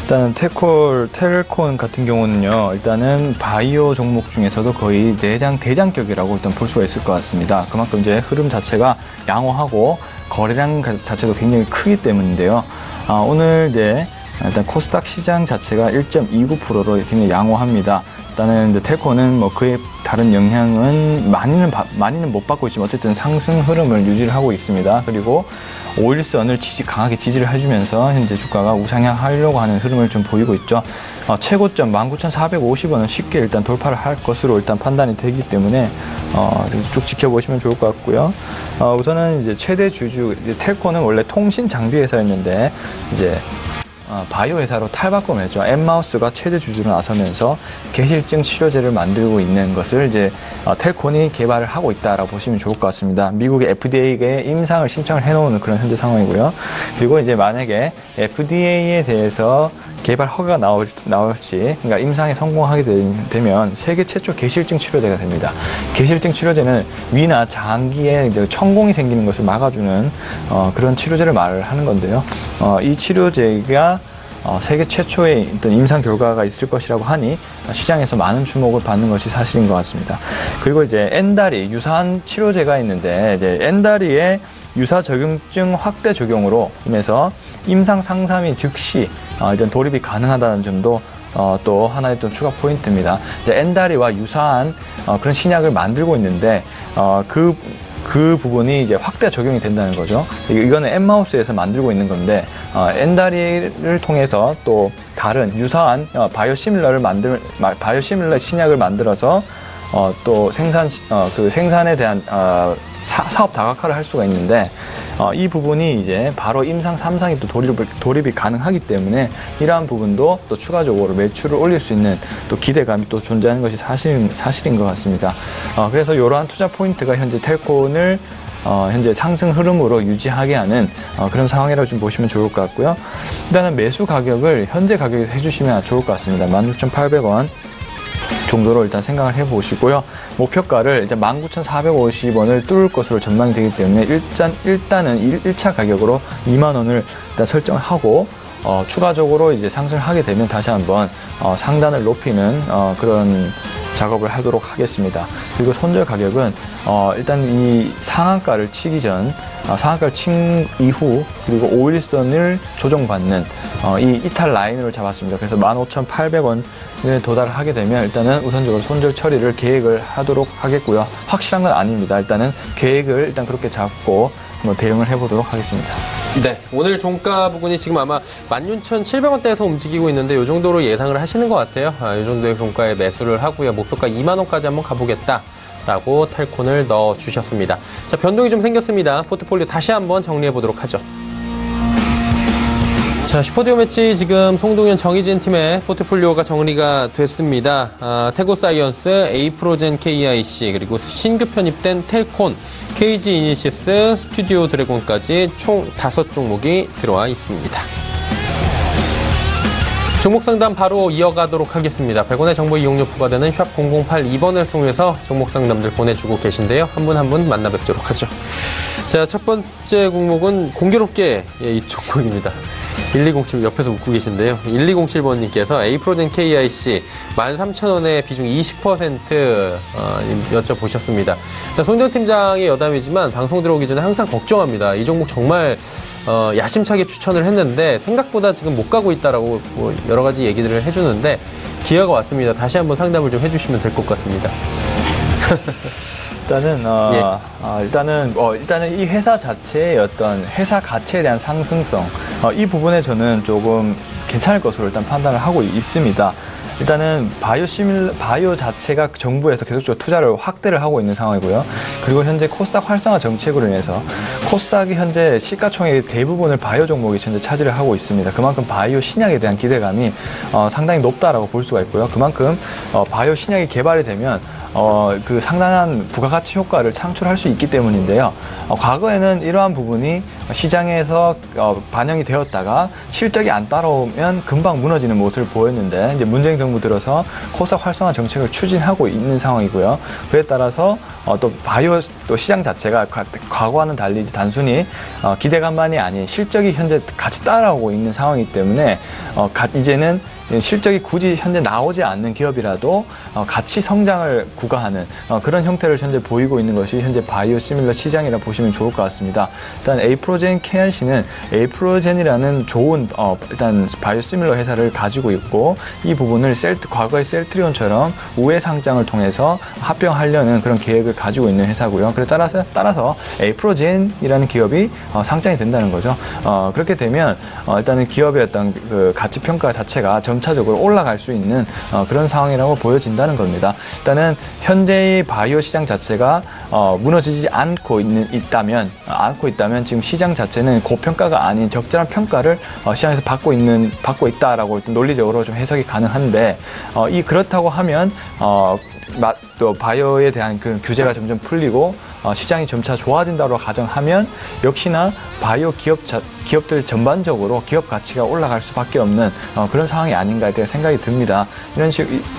일단 텔콘 같은 경우는요. 일단은 바이오 종목 중에서도 거의 대장격이라고 일단 볼 수가 있을 것 같습니다. 그만큼 이제 흐름 자체가 양호하고 거래량 자체도 굉장히 크기 때문인데요. 오늘 이제 일단 코스닥 시장 자체가 1.29%로 굉장히 양호합니다. 일단은 이제 텔콘은 그의 다른 영향은 많이는 못 받고 있지만 어쨌든 상승 흐름을 유지를 하고 있습니다. 그리고 오일선을 강하게 지지를 해주면서 현재 주가가 우상향하려고 하는 흐름을 좀 보이고 있죠. 최고점 19,450원은 쉽게 일단 돌파를 할 것으로 일단 판단이 되기 때문에 쭉 지켜보시면 좋을 것 같고요. 우선은 이제 최대 주주 텔코는 원래 통신 장비 회사였는데 이제 바이오 회사로 탈바꿈을 했죠. 엠마우스가 최대 주주로 나서면서 계실증 치료제를 만들고 있는 것을 이제 텔콘이 개발을 하고 있다라고 보시면 좋을 것 같습니다. 미국의 FDA에 임상을 신청을 해놓은 그런 현재 상황이고요. 그리고 이제 만약에 FDA에 대해서 개발 허가가 나올지, 그러니까 임상에 성공하게 되면 세계 최초 계실증 치료제가 됩니다. 계실증 치료제는 위나 장기에 이제 천공이 생기는 것을 막아주는 그런 치료제를 말을 하는 건데요. 이 치료제가 세계 최초의 어떤 임상 결과가 있을 것이라고 하니 시장에서 많은 주목을 받는 것이 사실인 것 같습니다. 그리고 이제 엔다리 유사한 치료제가 있는데 이제 엔다리의 유사 적용증 확대 적용으로 인해서 임상 상담이 즉시 일단 돌입이 가능하다는 점도 또 하나의 또 추가 포인트입니다. 이제 엔다리와 유사한 그런 신약을 만들고 있는데 그 부분이 이제 확대 적용이 된다는 거죠. 이거는 엠마우스에서 만들고 있는 건데 엔다리를 통해서 또 다른 유사한 바이오시밀러 신약을 만들어서 또 생산에 대한 사업 다각화를 할 수가 있는데 이 부분이 이제 바로 임상 3상이 또 돌입이 가능하기 때문에 이러한 부분도 또 추가적으로 매출을 올릴 수 있는 또 기대감이 또 존재하는 것이 사실인 것 같습니다. 그래서 이러한 투자 포인트가 현재 텔콘을 현재 상승 흐름으로 유지하게 하는 그런 상황이라고 좀 보시면 좋을 것 같고요. 일단은 매수 가격을 현재 가격에서 해주시면 좋을 것 같습니다. 16,800원 정도로 일단 생각을 해보시고요. 목표가를 이제 19,450원을 뚫을 것으로 전망이 되기 때문에 일단은 1차 가격으로 2만 원을 일단 설정하고 추가적으로 이제 상승을 하게 되면 다시 한번 상단을 높이는 그런 작업을 하도록 하겠습니다. 그리고 손절 가격은 일단 이 상한가를 치기 전 상한가를 친 이후 그리고 5일선을 조정받는 이 이탈 라인으로 잡았습니다. 그래서 15,800원에 도달을 하게 되면 일단은 우선적으로 손절 처리를 계획을 하도록 하겠고요. 확실한 건 아닙니다. 일단은 계획을 일단 그렇게 잡고 대응을 해보도록 하겠습니다. 네, 오늘 종가 부분이 지금 아마 16,700원대에서 움직이고 있는데 이 정도로 예상을 하시는 것 같아요. 이 정도의 종가에 매수를 하고요. 목표가 2만 원까지 한번 가보겠다라고 텔콘을 넣어주셨습니다. 자, 변동이 좀 생겼습니다. 포트폴리오 다시 한번 정리해 보도록 하죠. 자, 슈퍼듀오 매치 지금 송동현, 정희진 팀의 포트폴리오가 정리가 됐습니다. 태고사이언스, 에이프로젠 KIC, 그리고 신규 편입된 텔콘, KG 이니시스, 스튜디오 드래곤까지 총 5종목이 들어와 있습니다. 종목 상담 바로 이어가도록 하겠습니다. 100원의 정보 이용료 부과되는 샵 0082번을 통해서 종목 상담들 보내주고 계신데요. 한 분 한 분 만나 뵙도록 하죠. 자, 첫 번째 종목은 공교롭게 이 종목입니다. 1207 옆에서 웃고 계신데요. 1207번님께서 에이프로젠 KIC 13,000원에 비중 20% 여쭤보셨습니다. 송정 팀장의 여담이지만 방송 들어오기 전에 항상 걱정합니다. 이 종목 정말 야심차게 추천을 했는데 생각보다 지금 못 가고 있다라고 뭐 여러 가지 얘기들을 해주는데 기회가 왔습니다. 다시 한번 상담을 좀 해주시면 될 것 같습니다. 일단은 이 회사 자체의 어떤 회사 가치에 대한 상승성, 이 부분에 저는 조금 괜찮을 것으로 일단 판단을 하고 있습니다. 일단은 바이오 자체가 정부에서 계속적으로 투자를 확대를 하고 있는 상황이고요. 그리고 현재 코스닥 활성화 정책으로 인해서 코스닥이 현재 시가총액의 대부분을 바이오 종목이 현재 차지를 하고 있습니다. 그만큼 바이오 신약에 대한 기대감이 상당히 높다라고 볼 수가 있고요. 그만큼 바이오 신약이 개발이 되면 그 상당한 부가가치 효과를 창출할 수 있기 때문인데요. 과거에는 이러한 부분이 시장에서 반영이 되었다가 실적이 안 따라오면 금방 무너지는 모습을 보였는데 이제 문재인 정부 들어서 코스닥 활성화 정책을 추진하고 있는 상황이고요. 그에 따라서 또 바이오 또 시장 자체가 과거와는 달리 단순히 기대감만이 아닌 실적이 현재 같이 따라오고 있는 상황이기 때문에 이제는 실적이 굳이 현재 나오지 않는 기업이라도 같이 성장을 구가하는 그런 형태를 현재 보이고 있는 것이 현재 바이오시밀러 시장이라 보시면 좋을 것 같습니다. 일단 에이프로젠 KRC는 에이프로젠이라는 좋은 일단 바이오시밀러 회사를 가지고 있고, 이 부분을 과거의 셀트리온처럼 우회 상장을 통해서 합병하려는 그런 계획을 가지고 있는 회사고요. 그래서 따라서 에이프로젠이라는 기업이 상장이 된다는 거죠. 그렇게 되면 일단은 기업의 어떤 그 가치 평가 자체가 점차적으로 올라갈 수 있는 그런 상황이라고 보여진다는 겁니다. 일단은 현재의 바이오 시장 자체가 무너지지 않고 있다면 지금 시장 자체는 고평가가 아닌 적절한 평가를 시장에서 받고 있다라고 논리적으로 좀 해석이 가능한데, 그렇다고 하면 또 바이오에 대한 그 규제가 점점 풀리고 시장이 점차 좋아진다고 가정하면 역시나 바이오 기업들 전반적으로 기업 가치가 올라갈 수밖에 없는 그런 상황이 아닌가 생각이 듭니다.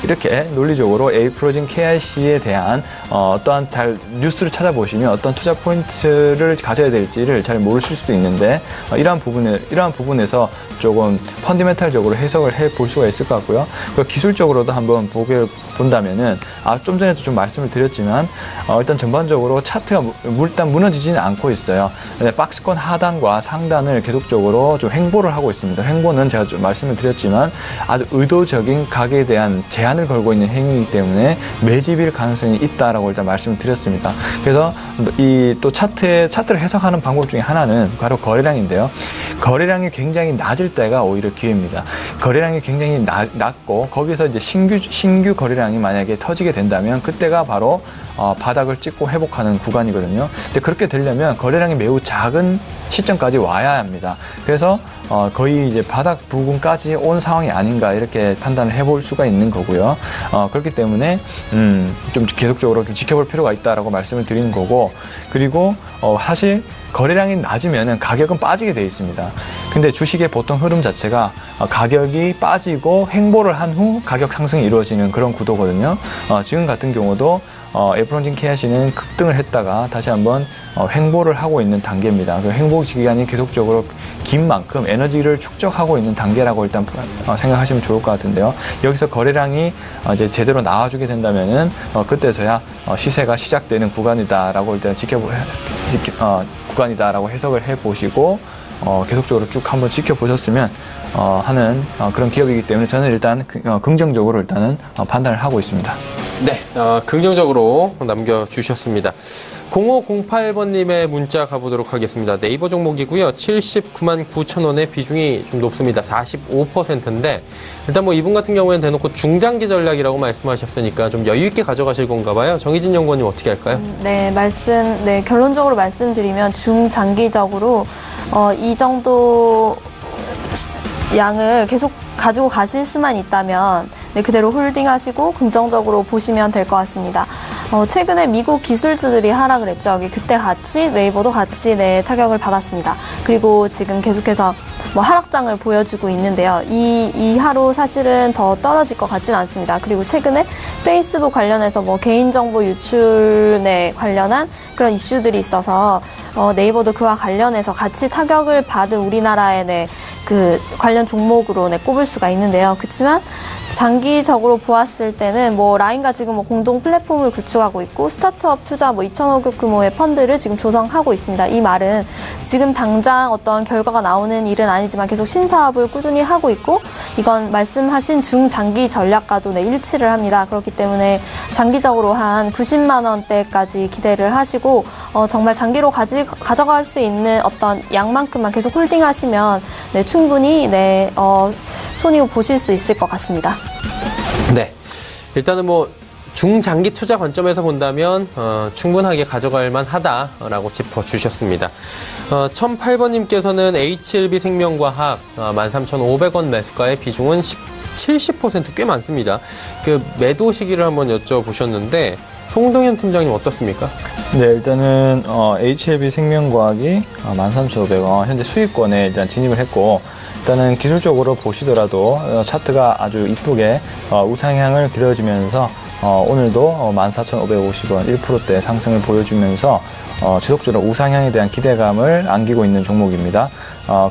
이렇게 논리적으로 에이프로젠 KRC에 대한 어떠한 뉴스를 찾아보시면 어떤 투자 포인트를 가져야 될지를 잘 모르실 수도 있는데, 이러한 부분에서 조금 펀디멘탈적으로 해석을 해볼 수가 있을 것 같고요. 기술적으로도 한번 본다면은 좀 전에도 좀 말씀을 드렸지만 일단 전반적으로 차트가 일단 무너지지는 않고 있어요. 박스권 하단과 상단을 계속적으로 좀 횡보를 하고 있습니다. 횡보는 제가 좀 말씀을 드렸지만 아주 의도적인 가격에 대한 제한을 걸고 있는 행위이기 때문에 매집일 가능성이 있다라고 일단 말씀을 드렸습니다. 그래서 또 차트를 해석하는 방법 중에 하나는 바로 거래량인데요. 거래량이 굉장히 낮을 때가 오히려 기회입니다. 거래량이 굉장히 낮고 거기서 이제 신규 거래량이 만약에 터지게 된다면 그때가 바로 바닥을 찍고 회복하는 구간이거든요. 근데 그렇게 되려면 거래량이 매우 작은 시점까지 와야 합니다. 그래서 거의 이제 바닥 부근까지 온 상황이 아닌가 이렇게 판단을 해볼 수가 있는 거고요. 그렇기 때문에 좀 계속적으로 지켜볼 필요가 있다라고 말씀을 드리는 거고, 그리고 사실 거래량이 낮으면 가격은 빠지게 되어 있습니다. 근데 주식의 보통 흐름 자체가 가격이 빠지고 횡보를 한 후 가격 상승이 이루어지는 그런 구도거든요. 지금 같은 경우도 에이프로젠 KRC는 급등을 했다가 다시 한번 횡보를 하고 있는 단계입니다. 그 횡보 기간이 계속적으로 긴 만큼 에너지를 축적하고 있는 단계라고 일단 생각하시면 좋을 것 같은데요. 여기서 거래량이 이제 제대로 나와주게 된다면은 그때서야 시세가 시작되는 구간이다라고 일단 구간이다라고 해석을 해보시고 계속적으로 쭉 한번 지켜보셨으면 하는 그런 기업이기 때문에 저는 일단 긍정적으로 일단은 판단을 하고 있습니다. 네, 긍정적으로 남겨주셨습니다. 0508번님의 문자 가보도록 하겠습니다. 네이버 종목이고요. 79만 9천 원의 비중이 좀 높습니다. 45%인데 일단 뭐 이분 같은 경우에는 대놓고 중장기 전략이라고 말씀하셨으니까 좀 여유 있게 가져가실 건가 봐요. 정희진 연구원님 어떻게 할까요? 결론적으로 말씀드리면 중장기적으로 이 정도 양을 계속 가지고 가실 수만 있다면 그대로 홀딩하시고 긍정적으로 보시면 될 것 같습니다. 최근에 미국 기술주들이 하락을 했죠. 그때 같이 네이버도 같이 타격을 받았습니다. 그리고 지금 계속해서 하락장을 보여주고 있는데요. 이 하루 사실은 더 떨어질 것 같지는 않습니다. 그리고 최근에 페이스북 관련해서 개인정보 유출에 관련한 그런 이슈들이 있어서 네이버도 그와 관련해서 같이 타격을 받은 우리나라의 그 관련 종목으로 꼽을 수가 있는데요. 그렇지만 장기적으로 보았을 때는 라인과 지금 공동 플랫폼을 구축하고 있고 스타트업 투자 2,000억 규모의 펀드를 지금 조성하고 있습니다. 이 말은 지금 당장 어떤 결과가 나오는 일은 아니지만 계속 신사업을 꾸준히 하고 있고 이건 말씀하신 중장기 전략과도 일치를 합니다. 그렇기 때문에 장기적으로 한 90만 원대까지 기대를 하시고 정말 장기로 가져갈 수 있는 어떤 양만큼만 계속 홀딩하시면 충분히 손익을 보실 수 있을 것 같습니다. 네, 일단은 중장기 투자 관점에서 본다면 충분하게 가져갈 만하다라고 짚어주셨습니다. 1008번님께서는 HLB 생명과학 13,500원 매수가의 비중은 70% 꽤 많습니다. 그 매도 시기를 한번 여쭤보셨는데 송동현 팀장님 어떻습니까? 네, 일단은 HLB 생명과학이 13,500원 현재 수익권에 일단 진입을 했고, 일단은 기술적으로 보시더라도 차트가 아주 이쁘게 우상향을 그려지면서 오늘도 14,550원 1%대 상승을 보여주면서 지속적으로 우상향에 대한 기대감을 안기고 있는 종목입니다.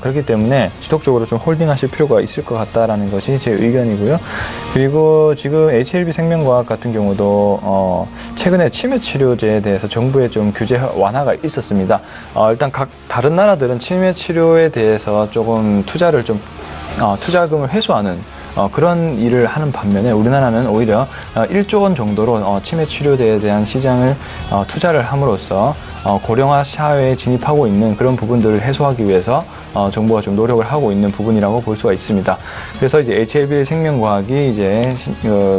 그렇기 때문에 지속적으로 좀 홀딩하실 필요가 있을 것 같다라는 것이 제 의견이고요. 그리고 지금 HLB생명과학 같은 경우도 최근에 치매 치료제에 대해서 정부의 좀 규제 완화가 있었습니다. 일단 각 다른 나라들은 치매 치료에 대해서 조금 투자금을 회수하는 그런 일을 하는 반면에 우리나라는 오히려 1조 원 정도로 치매 치료제에 대한 시장을 투자를 함으로써 고령화 사회에 진입하고 있는 그런 부분들을 해소하기 위해서 정부가 좀 노력을 하고 있는 부분이라고 볼 수가 있습니다. 그래서 이제 HLB 생명과학이 이제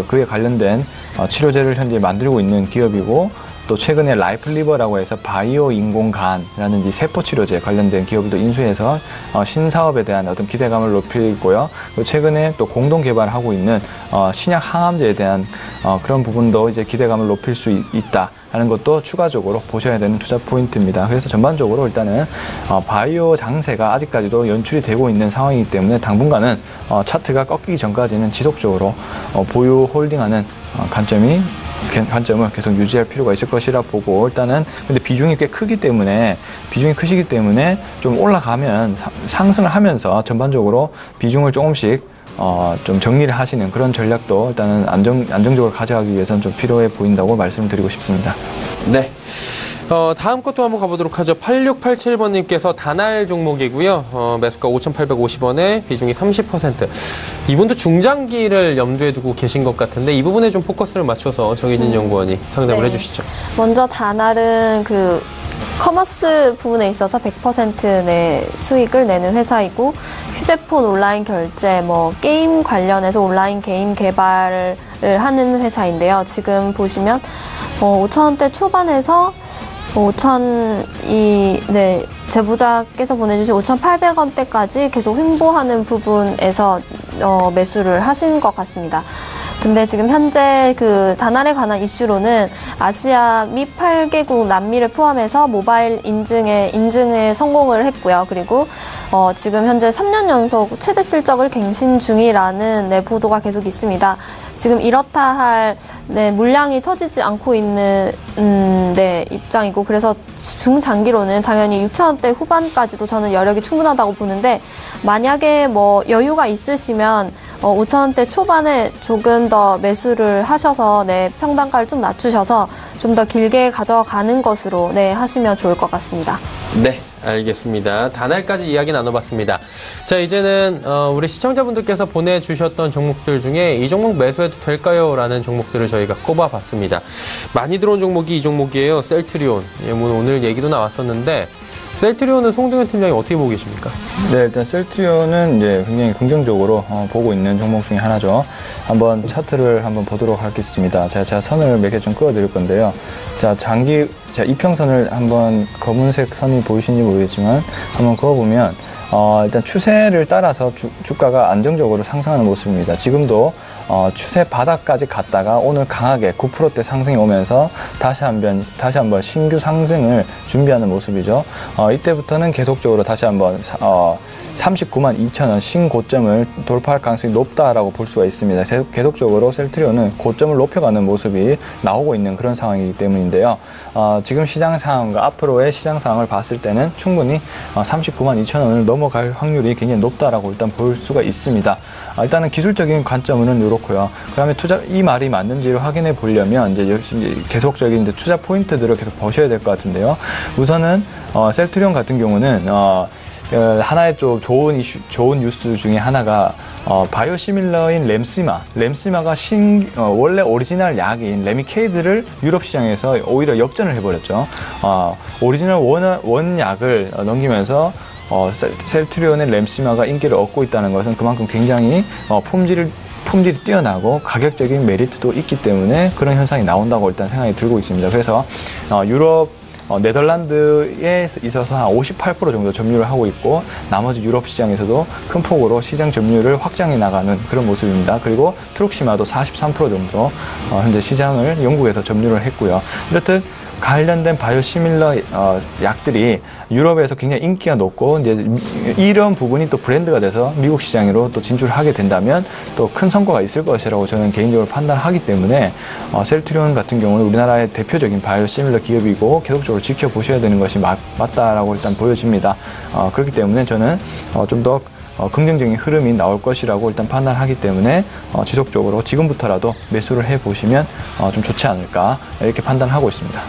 그에 관련된 치료제를 현재 만들고 있는 기업이고, 또 최근에 라이플리버라고 해서 바이오 인공간이라는 세포 치료제 관련된 기업도 인수해서 신사업에 대한 어떤 기대감을 높이고요. 그리고 최근에 또 공동 개발하고 있는 신약 항암제에 대한 그런 부분도 이제 기대감을 높일 수 있다라는 것도 추가적으로 보셔야 되는 투자 포인트입니다. 그래서 전반적으로 일단은 바이오 장세가 아직까지도 연출이 되고 있는 상황이기 때문에 당분간은 차트가 꺾이기 전까지는 지속적으로 보유 홀딩하는 관점을 계속 유지할 필요가 있을 것이라 보고, 일단은 근데 비중이 꽤 크시기 때문에 좀 올라가면 상승을 하면서 전반적으로 비중을 조금씩 좀 정리를 하시는 그런 전략도 일단은 안정적으로 가져가기 위해서는 좀 필요해 보인다고 말씀드리고 싶습니다. 네. 다음 것도 한번 가보도록 하죠. 8687번님께서 다날 종목이고요. 매수가 5,850원에 비중이 30%. 이분도 중장기를 염두에 두고 계신 것 같은데 이 부분에 좀 포커스를 맞춰서 정희진 연구원이 상담을 해주시죠. 먼저 다날은 커머스 부분에 있어서 100% 수익을 내는 회사이고, 휴대폰 온라인 결제, 게임 관련해서 온라인 게임 개발을 하는 회사인데요. 지금 보시면 5,000원대 초반에서 제보자께서 보내주신 5,800원대까지 계속 횡보하는 부분에서 매수를 하신 것 같습니다. 근데 지금 현재 다날에 관한 이슈로는 아시아 미 8개국 남미를 포함해서 모바일 인증에 성공을 했고요. 그리고 지금 현재 3년 연속 최대 실적을 갱신 중이라는 보도가 계속 있습니다. 지금 이렇다 할 물량이 터지지 않고 있는 입장이고, 그래서 중장기로는 당연히 6,000원대 후반까지도 저는 여력이 충분하다고 보는데, 만약에 여유가 있으시면 5,000원대 초반에 조금 더 매수를 하셔서 평단가를 좀 낮추셔서 좀 더 길게 가져가는 것으로 하시면 좋을 것 같습니다. 네, 알겠습니다. 다날까지 이야기 나눠봤습니다. 자, 이제는 우리 시청자분들께서 보내주셨던 종목들 중에 이 종목 매수해도 될까요? 라는 종목들을 저희가 꼽아봤습니다. 많이 들어온 종목이 이 종목이에요. 셀트리온. 오늘 얘기도 나왔었는데 셀트리온은 송동현 팀장님 어떻게 보고 계십니까? 네, 일단 셀트리온은 이제 굉장히 긍정적으로 보고 있는 종목 중에 하나죠. 한번 차트를 한번 보도록 하겠습니다. 제가 선을 몇 개 좀 그어드릴 건데요. 자, 이평선을 한번 검은색 선이 보이시는지 모르겠지만 한번 그어보면 일단 추세를 따라서 주가가 안정적으로 상승하는 모습입니다. 지금도 추세 바닥까지 갔다가 오늘 강하게 9%대 상승이 오면서 다시 한번 신규 상승을 준비하는 모습이죠. 이때부터는 계속적으로 다시 한번 392,200,000원 신고점을 돌파할 가능성이 높다라고 볼 수가 있습니다. 계속적으로 셀트리온은 고점을 높여가는 모습이 나오고 있는 그런 상황이기 때문인데요. 지금 시장 상황과 앞으로의 시장 상황을 봤을 때는 충분히 392,200,000원을 넘어갈 확률이 굉장히 높다라고 일단 볼 수가 있습니다. 일단은 기술적인 관점은 이렇고요. 그다음에 이 말이 맞는지를 확인해 보려면 이제 계속적인 투자 포인트들을 계속 보셔야 될 것 같은데요. 우선은 셀트리온 같은 경우는 하나의 좀 좋은 뉴스 중에 하나가 바이오시밀러인 램시마가 원래 오리지널 약인 레미케이드를 유럽 시장에서 오히려 역전을 해버렸죠. 오리지널 원약을 넘기면서 셀트리온의 램시마가 인기를 얻고 있다는 것은 그만큼 굉장히 품질이 뛰어나고 가격적인 메리트도 있기 때문에 그런 현상이 나온다고 일단 생각이 들고 있습니다. 그래서 유럽 네덜란드에 있어서 한 58% 정도 점유를 하고 있고, 나머지 유럽 시장에서도 큰 폭으로 시장 점유율을 확장해 나가는 그런 모습입니다. 그리고 트룩시마도 43% 정도 현재 시장을 영국에서 점유를 했고요. 이렇듯 관련된 바이오시밀러 약들이 유럽에서 굉장히 인기가 높고 이제 이런 부분이 또 브랜드가 돼서 미국 시장으로 또 진출하게 된다면 또 큰 성과가 있을 것이라고 저는 개인적으로 판단하기 때문에 셀트리온 같은 경우는 우리나라의 대표적인 바이오시밀러 기업이고 계속적으로 지켜보셔야 되는 것이 맞다라고 일단 보여집니다. 그렇기 때문에 저는 좀 더 긍정적인 흐름이 나올 것이라고 일단 판단하기 때문에 지속적으로 지금부터라도 매수를 해보시면 좀 좋지 않을까 이렇게 판단하고 있습니다.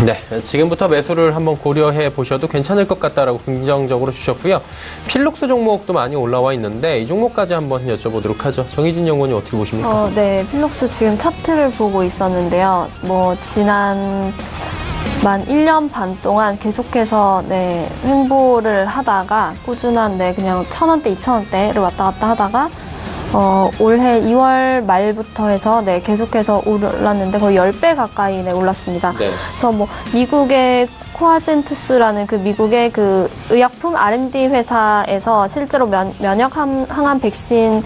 네, 지금부터 매수를 한번 고려해 보셔도 괜찮을 것 같다라고 긍정적으로 주셨고요. 필룩스 종목도 많이 올라와 있는데 이 종목까지 한번 여쭤보도록 하죠. 정희진 연구원님 어떻게 보십니까? 네, 필룩스 지금 차트를 보고 있었는데요. 지난 만 1년 반 동안 계속해서 횡보를 하다가 꾸준한 그냥 1,000원대, 2,000원대를 왔다 갔다 하다가 올해 2월 말부터 해서 계속해서 올랐는데 거의 10배 가까이 올랐습니다. 네. 그래서 미국의 코아젠투스라는 그 미국의 그 의약품 R&D 회사에서 실제로 면역 항암 백신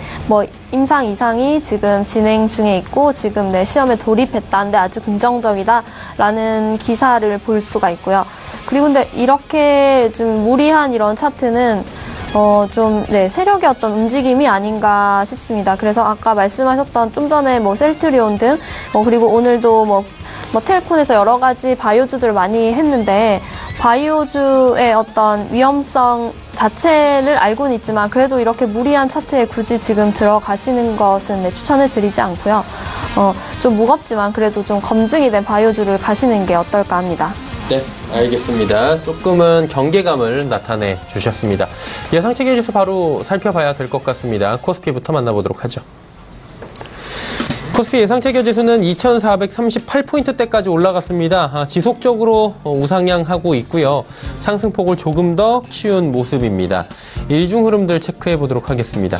임상 이상이 지금 진행 중에 있고 지금 시험에 돌입했다는데 아주 긍정적이다라는 기사를 볼 수가 있고요. 그리고 근데 이렇게 좀 무리한 이런 차트는 세력의 어떤 움직임이 아닌가 싶습니다. 그래서 아까 말씀하셨던 좀 전에 셀트리온 등, 그리고 오늘도 텔콘에서 여러 가지 바이오주들을 많이 했는데, 바이오주의 어떤 위험성 자체를 알고는 있지만, 그래도 이렇게 무리한 차트에 굳이 지금 들어가시는 것은 추천을 드리지 않고요. 좀 무겁지만 그래도 좀 검증이 된 바이오주를 가시는 게 어떨까 합니다. 네, 알겠습니다. 조금은 경계감을 나타내 주셨습니다. 예상 체결지수 바로 살펴봐야 될 것 같습니다. 코스피부터 만나보도록 하죠. 코스피 예상 체결지수는 2,438포인트대까지 올라갔습니다. 지속적으로 우상향하고 있고요. 상승폭을 조금 더 키운 모습입니다. 일중 흐름들 체크해 보도록 하겠습니다.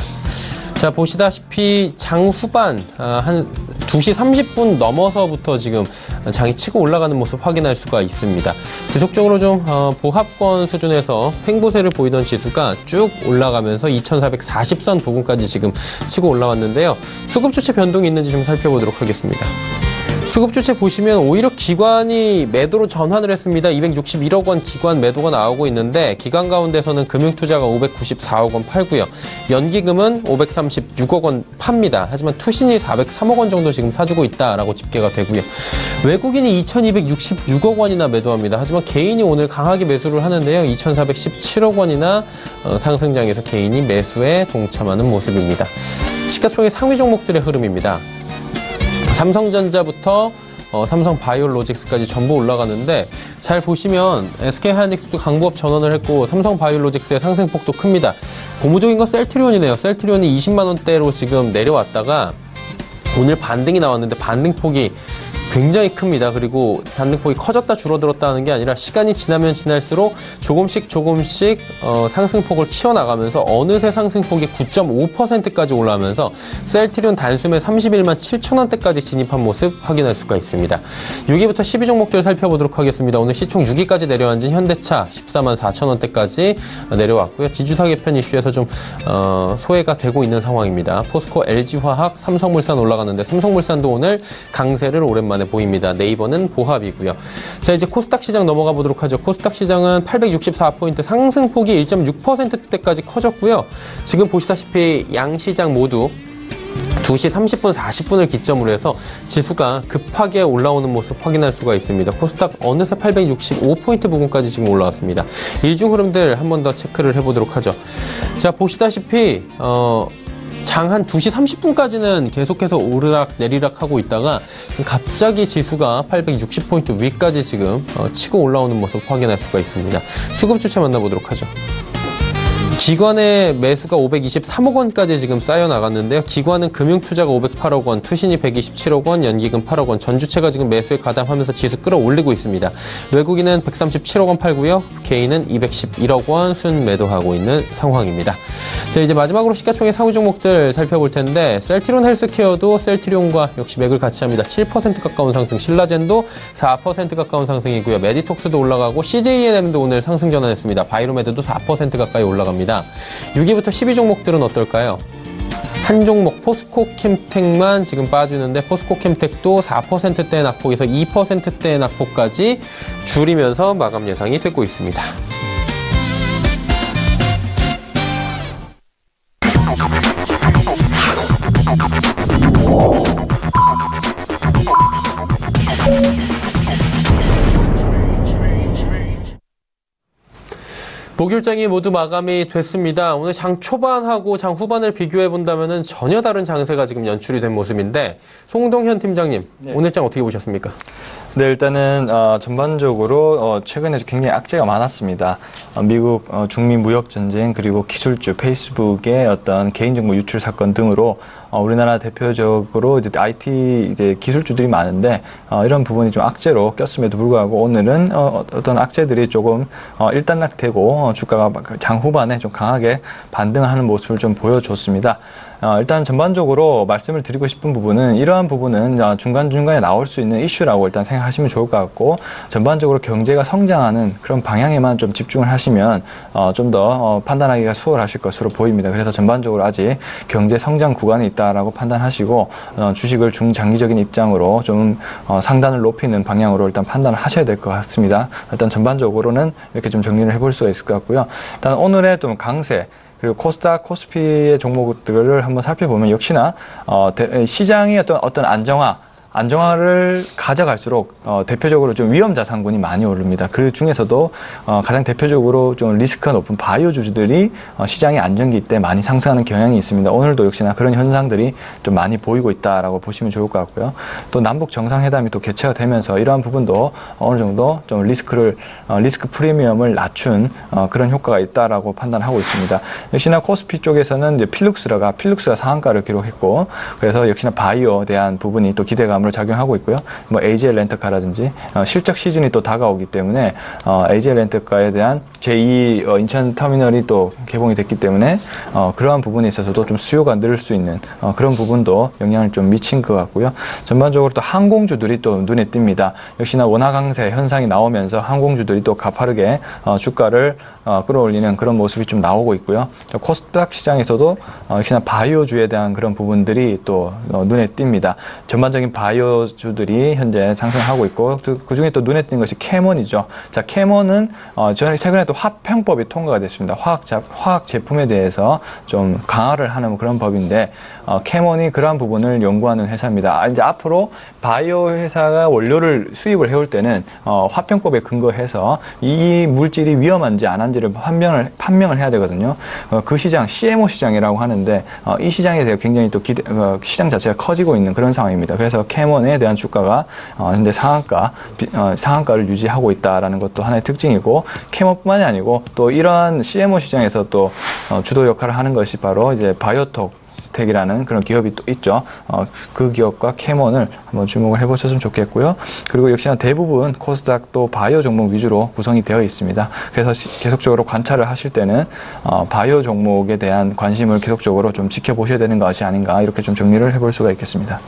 자, 보시다시피 장 후반 한 2시 30분 넘어서부터 지금 장이 치고 올라가는 모습 확인할 수가 있습니다. 지속적으로 좀 보합권 수준에서 횡보세를 보이던 지수가 쭉 올라가면서 2,440선 부근까지 지금 치고 올라왔는데요. 수급 주체 변동이 있는지 좀 살펴보도록 하겠습니다. 수급 주체 보시면 오히려 기관이 매도로 전환을 했습니다. 261억 원 기관 매도가 나오고 있는데 기관 가운데서는 금융투자가 594억 원 팔고요. 연기금은 536억 원 팝니다. 하지만 투신이 403억 원 정도 지금 사주고 있다라고 집계가 되고요. 외국인이 2266억 원이나 매도합니다. 하지만 개인이 오늘 강하게 매수를 하는데요. 2417억 원이나 상승장에서 개인이 매수에 동참하는 모습입니다. 시가총액 상위 종목들의 흐름입니다. 삼성전자부터 삼성바이오로직스까지 전부 올라가는데 잘 보시면 SK하이닉스도 강보합 전환을 했고 삼성바이오로직스의 상승폭도 큽니다. 고무적인 건 셀트리온이네요. 셀트리온이 20만 원대로 지금 내려왔다가 오늘 반등이 나왔는데 반등폭이 굉장히 큽니다. 그리고 반등폭이 커졌다 줄어들었다는 게 아니라 시간이 지나면 지날수록 조금씩 상승폭을 키워나가면서 어느새 상승폭이 9.5%까지 올라오면서 셀트리온 단숨에 31만 7천 원대까지 진입한 모습 확인할 수가 있습니다. 6위부터 12 종목들 살펴보도록 하겠습니다. 오늘 시총 6위까지 내려앉은 현대차 14만 4천 원대까지 내려왔고요. 지주사 개편 이슈에서 좀 소외가 되고 있는 상황입니다. 포스코, LG화학, 삼성물산 올라갔는데 삼성물산도 오늘 강세를 오랜만에 보입니다. 네이버는 보합이고요. 자, 이제 코스닥 시장 넘어가 보도록 하죠. 코스닥 시장은 864포인트 상승폭이 1.6%대까지 커졌고요. 지금 보시다시피 양 시장 모두 2시 30분, 40분을 기점으로 해서 지수가 급하게 올라오는 모습 확인할 수가 있습니다. 코스닥 어느새 865포인트 부근까지 지금 올라왔습니다. 일중 흐름들 한 번 더 체크를 해보도록 하죠. 자, 보시다시피 장 한 2시 30분까지는 계속해서 오르락 내리락 하고 있다가 갑자기 지수가 860포인트 위까지 지금 치고 올라오는 모습 확인할 수가 있습니다. 수급 주체 만나보도록 하죠. 기관의 매수가 523억 원까지 지금 쌓여 나갔는데요. 기관은 금융투자가 508억 원, 투신이 127억 원, 연기금 8억 원, 전주체가 지금 매수에 가담하면서 지수 끌어올리고 있습니다. 외국인은 137억 원 팔고요. 개인은 211억 원 순 매도하고 있는 상황입니다. 자, 이제 마지막으로 시가총액 상위 종목들 살펴볼 텐데 셀트리온 헬스케어도 셀트리온과 역시 맥을 같이 합니다. 7% 가까운 상승, 신라젠도 4% 가까운 상승이고요. 메디톡스도 올라가고 CJENM도 오늘 상승 전환했습니다. 바이로메드도 4% 가까이 올라갑니다. 6위부터 10위 종목들은 어떨까요? 한 종목 포스코캠텍만 지금 빠지는데 포스코캠텍도 4%대 낙폭에서 2%대 낙폭까지 줄이면서 마감 예상이 되고 있습니다. 목요일장이 모두 마감이 됐습니다. 오늘 장 초반하고 장 후반을 비교해 본다면 전혀 다른 장세가 지금 연출이 된 모습인데 송동현 팀장님, 네. 오늘 장 어떻게 보셨습니까? 네, 일단은 전반적으로 최근에 굉장히 악재가 많았습니다. 미국 중미 무역 전쟁 그리고 기술주 페이스북의 어떤 개인정보 유출 사건 등으로 우리나라 대표적으로 이제 IT 이제 기술주들이 많은데 이런 부분이 좀 악재로 꼈음에도 불구하고 오늘은 어떤 악재들이 조금 일단락되고 주가가 장 후반에 좀 강하게 반등하는 모습을 좀 보여줬습니다. 일단 전반적으로 말씀을 드리고 싶은 부분은 이러한 부분은 중간중간에 나올 수 있는 이슈라고 일단 생각하시면 좋을 것 같고 전반적으로 경제가 성장하는 그런 방향에만 좀 집중을 하시면 좀 더 판단하기가 수월하실 것으로 보입니다. 그래서 전반적으로 아직 경제 성장 구간에 있다라고 판단하시고 주식을 중장기적인 입장으로 좀 상단을 높이는 방향으로 일단 판단을 하셔야 될 것 같습니다. 일단 전반적으로는 이렇게 좀 정리를 해볼 수가 있을 것 같고요. 일단 오늘의 좀 강세 그리고 코스닥, 코스피의 종목들을 한번 살펴보면 역시나 시장의 어떤 안정화를 가져갈수록 대표적으로 좀 위험 자산군이 많이 오릅니다. 그 중에서도 가장 대표적으로 좀 리스크가 높은 바이오 주주들이 시장의 안정기 때 많이 상승하는 경향이 있습니다. 오늘도 역시나 그런 현상들이 좀 많이 보이고 있다라고 보시면 좋을 것 같고요. 또 남북 정상회담이 또 개최가 되면서 이러한 부분도 어느 정도 좀 리스크 프리미엄을 낮춘 그런 효과가 있다라고 판단하고 있습니다. 역시나 코스피 쪽에서는 이제 필룩스가 상한가를 기록했고 그래서 역시나 바이오에 대한 부분이 또 기대감을 작용하고 있고요. 뭐 AGL 렌터카라든지 실적 시즌이 또 다가오기 때문에 AGL 렌터카에 대한 제2 인천 터미널이 또 개봉이 됐기 때문에 그러한 부분에 있어서도 좀 수요가 늘 수 있는 그런 부분도 영향을 좀 미친 것 같고요. 전반적으로 또 항공주들이 또 눈에 띕니다. 역시나 원화 강세 현상이 나오면서 항공주들이 또 가파르게 주가를 끌어올리는 그런 모습이 좀 나오고 있고요. 코스닥 시장에서도 역시나 바이오주에 대한 그런 부분들이 또 눈에 띕니다. 전반적인 바이오주들이 현재 상승하고 있고 그 중에 또 눈에 띈 것이 캐몬이죠. 자, 캐몬은 최근에 또 화평법이 통과가 됐습니다. 화학 제품에 대해서 좀 강화를 하는 그런 법인데 캐몬이 그러한 부분을 연구하는 회사입니다. 이제 앞으로 바이오 회사가 원료를 수입을 해올 때는 화평법에 근거해서 이 물질이 위험한지 안 한지를 판명을 해야 되거든요. 그 시장 CMO 시장이라고 하는데 이 시장에 대해 굉장히 또 시장 자체가 커지고 있는 그런 상황입니다. 그래서 캐몬에 대한 주가가 현재 상한가를 유지하고 있다라는 것도 하나의 특징이고 캐몬뿐만이 아니고 또 이러한 CMO 시장에서 또 주도 역할을 하는 것이 바로 이제 바이오톡스텍이라는 그런 기업이 또 있죠. 그 기업과 캐몬을 한번 주목을 해보셨으면 좋겠고요. 그리고 역시나 대부분 코스닥 또 바이오 종목 위주로 구성이 되어 있습니다. 그래서 계속적으로 관찰을 하실 때는 바이오 종목에 대한 관심을 계속적으로 좀 지켜보셔야 되는 것이 아닌가 이렇게 좀 정리를 해볼 수가 있겠습니다.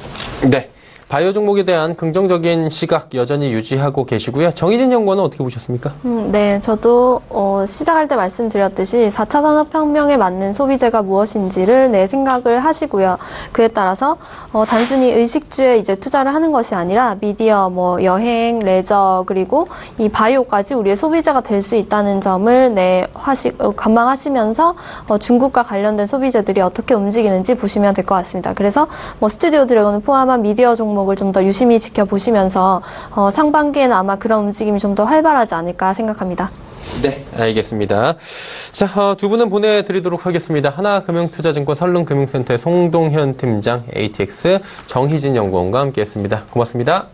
네. 바이오 종목에 대한 긍정적인 시각 여전히 유지하고 계시고요. 정희진 연구원은 어떻게 보셨습니까? 네, 저도 시작할 때 말씀드렸듯이 4차 산업혁명에 맞는 소비재가 무엇인지를 생각을 하시고요. 그에 따라서 단순히 의식주에 이제 투자를 하는 것이 아니라 미디어, 여행, 레저 그리고 이 바이오까지 우리의 소비재가 될 수 있다는 점을 관망하시면서 중국과 관련된 소비재들이 어떻게 움직이는지 보시면 될 것 같습니다. 그래서 스튜디오 드래곤을 포함한 미디어 종목을 좀 더 유심히 지켜보시면서 상반기에는 아마 그런 움직임이 좀 더 활발하지 않을까 생각합니다. 네, 알겠습니다. 자, 두 분은 보내드리도록 하겠습니다. 하나금융투자증권 설릉금융센터의 송동현 팀장, ATX 정희진 연구원과 함께했습니다. 고맙습니다.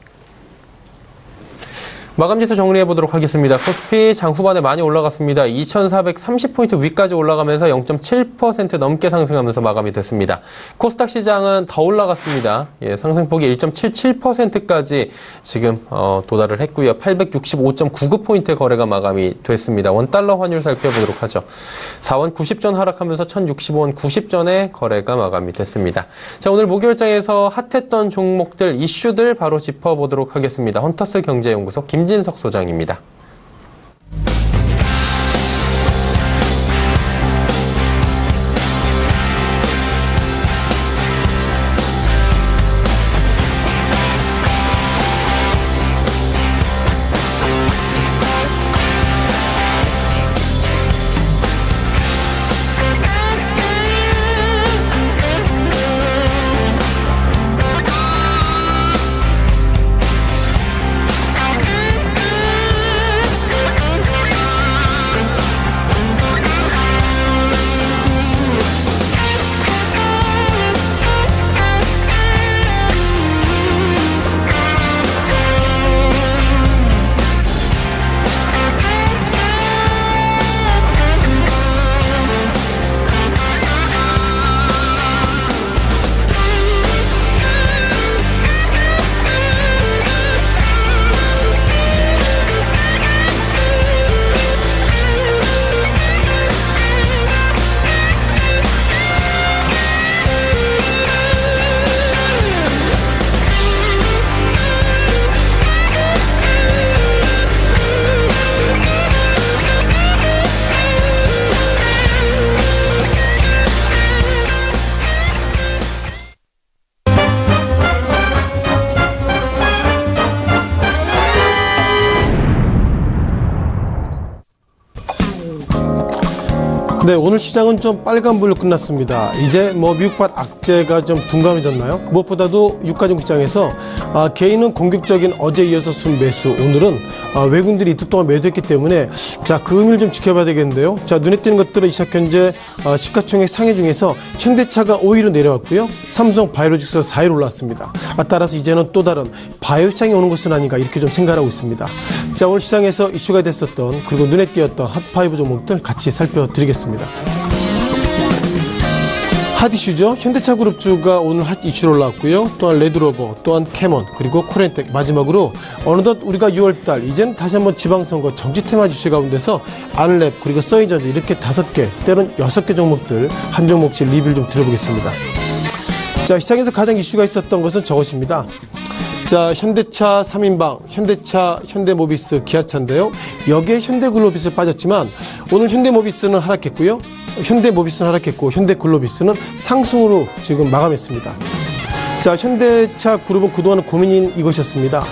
마감지수 정리해보도록 하겠습니다. 코스피 장 후반에 많이 올라갔습니다. 2430포인트 위까지 올라가면서 0.7% 넘게 상승하면서 마감이 됐습니다. 코스닥 시장은 더 올라갔습니다. 상승폭이 1.77%까지 지금 도달을 했고요. 865.99포인트 거래가 마감이 됐습니다. 원달러 환율 살펴보도록 하죠. 4원 90전 하락하면서 1065원 90전에 거래가 마감이 됐습니다. 자, 오늘 목요일장에서 핫했던 종목들, 이슈들 바로 짚어보도록 하겠습니다. 헌터스 경제연구소 김진석 소장입니다. 네, 오늘 시장은 좀 빨간불로 끝났습니다. 이제 미국발 악재가 좀 둔감해졌나요? 무엇보다도 유가중 시장에서 개인은 공격적인 어제 이어서 순매수, 오늘은 외국인들이 이틀 동안 매도했기 때문에 자, 그 의미를 좀 지켜봐야 되겠는데요. 자, 눈에 띄는 것들은 이 시각 현재 시가총액 상위 중에서 현대차가 5위로 내려왔고요. 삼성 바이오로직스가 4위로 올랐습니다. 따라서 이제는 또 다른 바이오 시장이 오는 것은 아닌가 이렇게 좀 생각하고 있습니다. 자, 오늘 시장에서 이슈가 됐었던 그리고 눈에 띄었던 핫5 종목들 같이 살펴드리겠습니다. 핫 이슈죠. 현대차 그룹주가 오늘 핫 이슈로 올라왔고요. 또한 레드로버, 또한 캐몬, 그리고 코렌텍, 마지막으로 어느덧 우리가 6월달 이젠 다시 한번 지방선거 정치 테마 주식 가운데서 안랩, 그리고 서희전자 이렇게 5개, 때론 6개 종목들 한 종목씩 리뷰를 좀 드려보겠습니다. 자, 시장에서 가장 이슈가 있었던 것은 저것입니다. 자, 현대차 3인방, 현대차, 현대모비스, 기아차인데요. 여기에 현대글로비스 빠졌지만 오늘 현대모비스는 하락했고요. 현대모비스는 하락했고 현대글로비스는 상승으로 지금 마감했습니다. 자, 현대차 그룹은 그동안 고민인 이것이었습니다.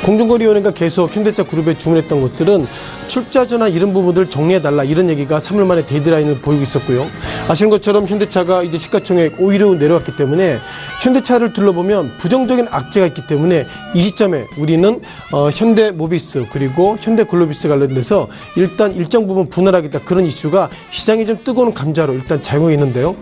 공정거래위원회가 계속 현대차 그룹에 주문했던 것들은 출자 전환 이런 부분들 정리해달라 이런 얘기가 3일 만에 데드라인을 보이고 있었고요. 아시는 것처럼 현대차가 이제 시가총액 5위로 내려왔기 때문에 현대차를 둘러보면 부정적인 악재가 있기 때문에 이 시점에 우리는 현대모비스 그리고 현대글로비스 관련돼서 일단 일정 부분 분할하겠다 그런 이슈가 시장이 좀 뜨거운 감자로 일단 작용해 있는데요.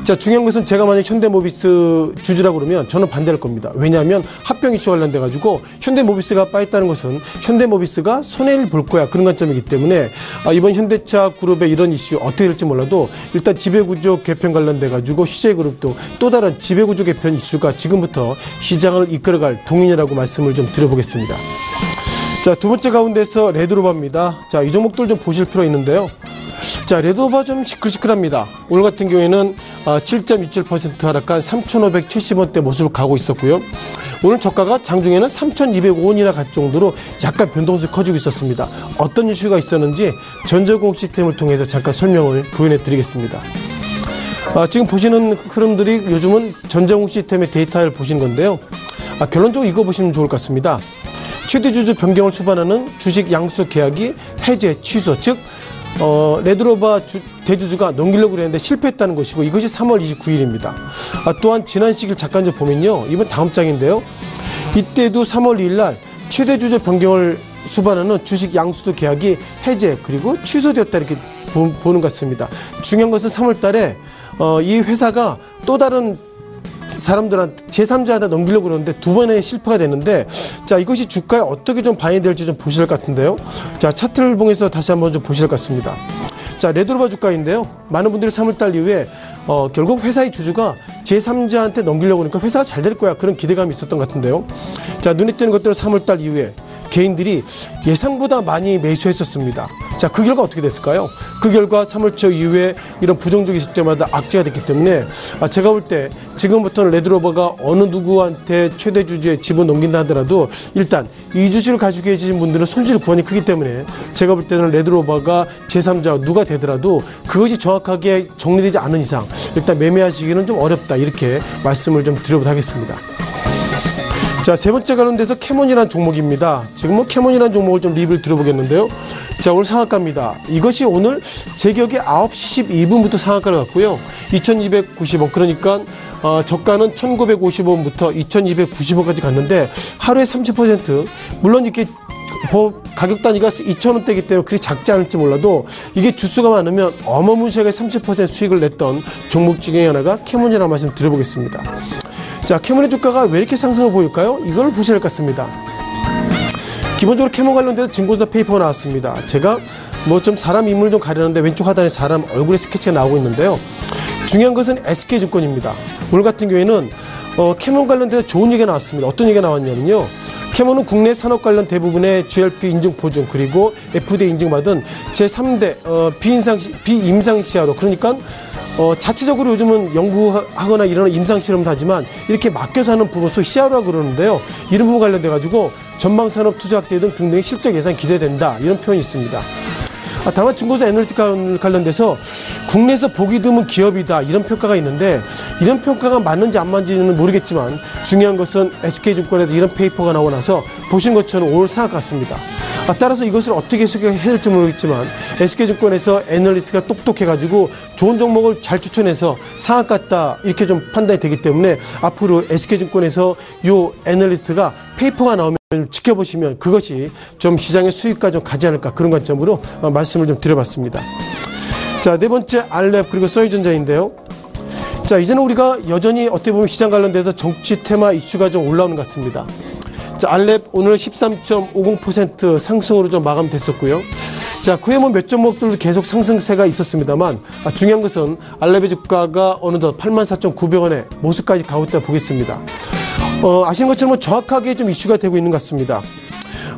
자, 중요한 것은 제가 만약 현대모비스 주주라고 그러면 저는 반대할 겁니다. 왜냐하면 합병 이슈 관련돼 가지고 현대모비스가 빠졌다는 것은 현대모비스가 손해를 볼 거야 그런 관점이기 때문에 이번 현대차 그룹의 이런 이슈 어떻게 될지 몰라도 일단 지배구조 개편 관련돼 가지고 CJ그룹도 또 다른 지배구조 개편 이슈가 지금부터 시장을 이끌어갈 동인이라고 말씀을 좀 드려보겠습니다. 자, 두 번째 가운데서 레드로버입니다. 자, 이 종목들 좀 보실 필요가 있는데요. 자, 레드로버 좀 시끌시끌합니다. 오늘 같은 경우에는 7.27% 하락한 3,570원대 모습을 가고 있었고요. 오늘 저가가 장중에는 3,205원이나 갈 정도로 약간 변동성이 커지고 있었습니다. 어떤 이슈가 있었는지 전자공학 시스템을 통해서 잠깐 설명을 부연해 드리겠습니다. 지금 보시는 흐름들이 요즘은 전자공학 시스템의 데이터를 보시는 건데요. 결론적으로 이거 보시면 좋을 것 같습니다. 최대 주주 변경을 수반하는 주식 양수 계약이 해제, 취소, 즉 레드로버 대주주가 넘기려고 그랬는데 실패했다는 것이고 이것이 3월 29일입니다. 또한 지난 시기를 잠깐 좀 보면요. 이번 다음 장인데요. 이때도 3월 2일 날 최대 주주 변경을 수반하는 주식 양수도 계약이 해제 그리고 취소되었다 이렇게 보는 것 같습니다. 중요한 것은 3월 달에 이 회사가 또 다른 사람들한테 제3자한테 넘기려고 그러는데 두 번의 실패가 됐는데 자, 이것이 주가에 어떻게 좀 반영이 될지 좀 보실 것 같은데요. 자, 차트를 보면서 다시 한번 좀 보실 것 같습니다. 자, 레드로버 주가인데요. 많은 분들이 3월달 이후에 결국 회사의 주주가 제3자한테 넘기려고 하니까 회사가 잘 될 거야 그런 기대감이 있었던 것 같은데요. 자, 눈에 띄는 것들은 3월달 이후에 개인들이 예상보다 많이 매수했었습니다. 자, 그 결과 어떻게 됐을까요? 그 결과 3월 초 이후에 이런 부정적이 있을 때마다 악재가 됐기 때문에 제가 볼 때 지금부터는 레드로버가 어느 누구한테 최대 주주의 지분 넘긴다 하더라도 일단 이 주식을 가지고 계신 분들은 손실 구원이 크기 때문에 제가 볼 때는 레드로버가 제3자 누가 되더라도 그것이 정확하게 정리되지 않은 이상 일단 매매하시기는 좀 어렵다 이렇게 말씀을 좀 드려보도록 하겠습니다. 자, 세 번째 관련돼서 캐몬이라는 종목입니다. 지금 캐몬이라는 종목을 좀 리뷰를 드려보겠는데요. 자, 오늘 상한가입니다. 이것이 오늘 제 기억에 9시 12분부터 상한가를 갔고요. 2290원, 그러니까 저가는 1950원부터 2290원까지 갔는데 하루에 30%, 물론 이렇게 가격 단위가 2,000원대이기 때문에 그리 작지 않을지 몰라도 이게 주수가 많으면 어마무시하게 30% 수익을 냈던 종목 중에 하나가 캐몬이라는 말씀 드려보겠습니다. 자, 캐몬의 주가가 왜 이렇게 상승을 보일까요? 이걸 보셔야 할 것 같습니다. 기본적으로 캐몬 관련돼서 증권사 페이퍼가 나왔습니다. 제가 좀 사람 인물 좀 가려는데 왼쪽 하단에 사람 얼굴의 스케치가 나오고 있는데요. 중요한 것은 SK증권입니다. 오늘 같은 경우에는 캐몬 관련돼서 좋은 얘기가 나왔습니다. 어떤 얘기가 나왔냐면요. 캐몬은 국내 산업 관련 대부분의 GLP 인증 보증 그리고 FDA 인증받은 제3대 비임상시야로 그러니까 자체적으로 요즘은 연구하거나 이런 임상실험도 하지만 이렇게 맡겨서 하는 부분 소위 시야로라고 그러는데요. 이런 부분 관련돼 가지고 전방산업 투자학대 등 등등의 실적 예상 기대된다 이런 표현이 있습니다. 다만 증권사 애널리스트 관련돼서 국내에서 보기 드문 기업이다 이런 평가가 있는데 이런 평가가 맞는지 안 맞는지는 모르겠지만 중요한 것은 SK증권에서 이런 페이퍼가 나오고 나서 보신 것처럼 오늘 상한가 같습니다. 따라서 이것을 어떻게 해석해야 될지 모르겠지만 SK증권에서 애널리스트가 똑똑해가지고 좋은 종목을 잘 추천해서 상한가 같다 이렇게 좀 판단이 되기 때문에 앞으로 SK증권에서 요 애널리스트가 페이퍼가 나오면 지켜보시면 그것이 좀 시장의 수익과 좀 가지 않을까 그런 관점으로 말씀을 좀 드려봤습니다. 자, 네 번째 알랩 그리고 서희전자인데요. 자, 이제는 우리가 여전히 어떻게 보면 시장 관련돼서 정치 테마 이슈가 좀 올라오는 것 같습니다. 자, 알랩 오늘 13.50% 상승으로 좀 마감됐었고요. 자, 그에 뭐 몇 종목들도 계속 상승세가 있었습니다만 중요한 것은 알랩의 주가가 어느덧 84,900원의 모습까지 가고 있다 보겠습니다. 아시는 것처럼 정확하게 좀 이슈가 되고 있는 것 같습니다.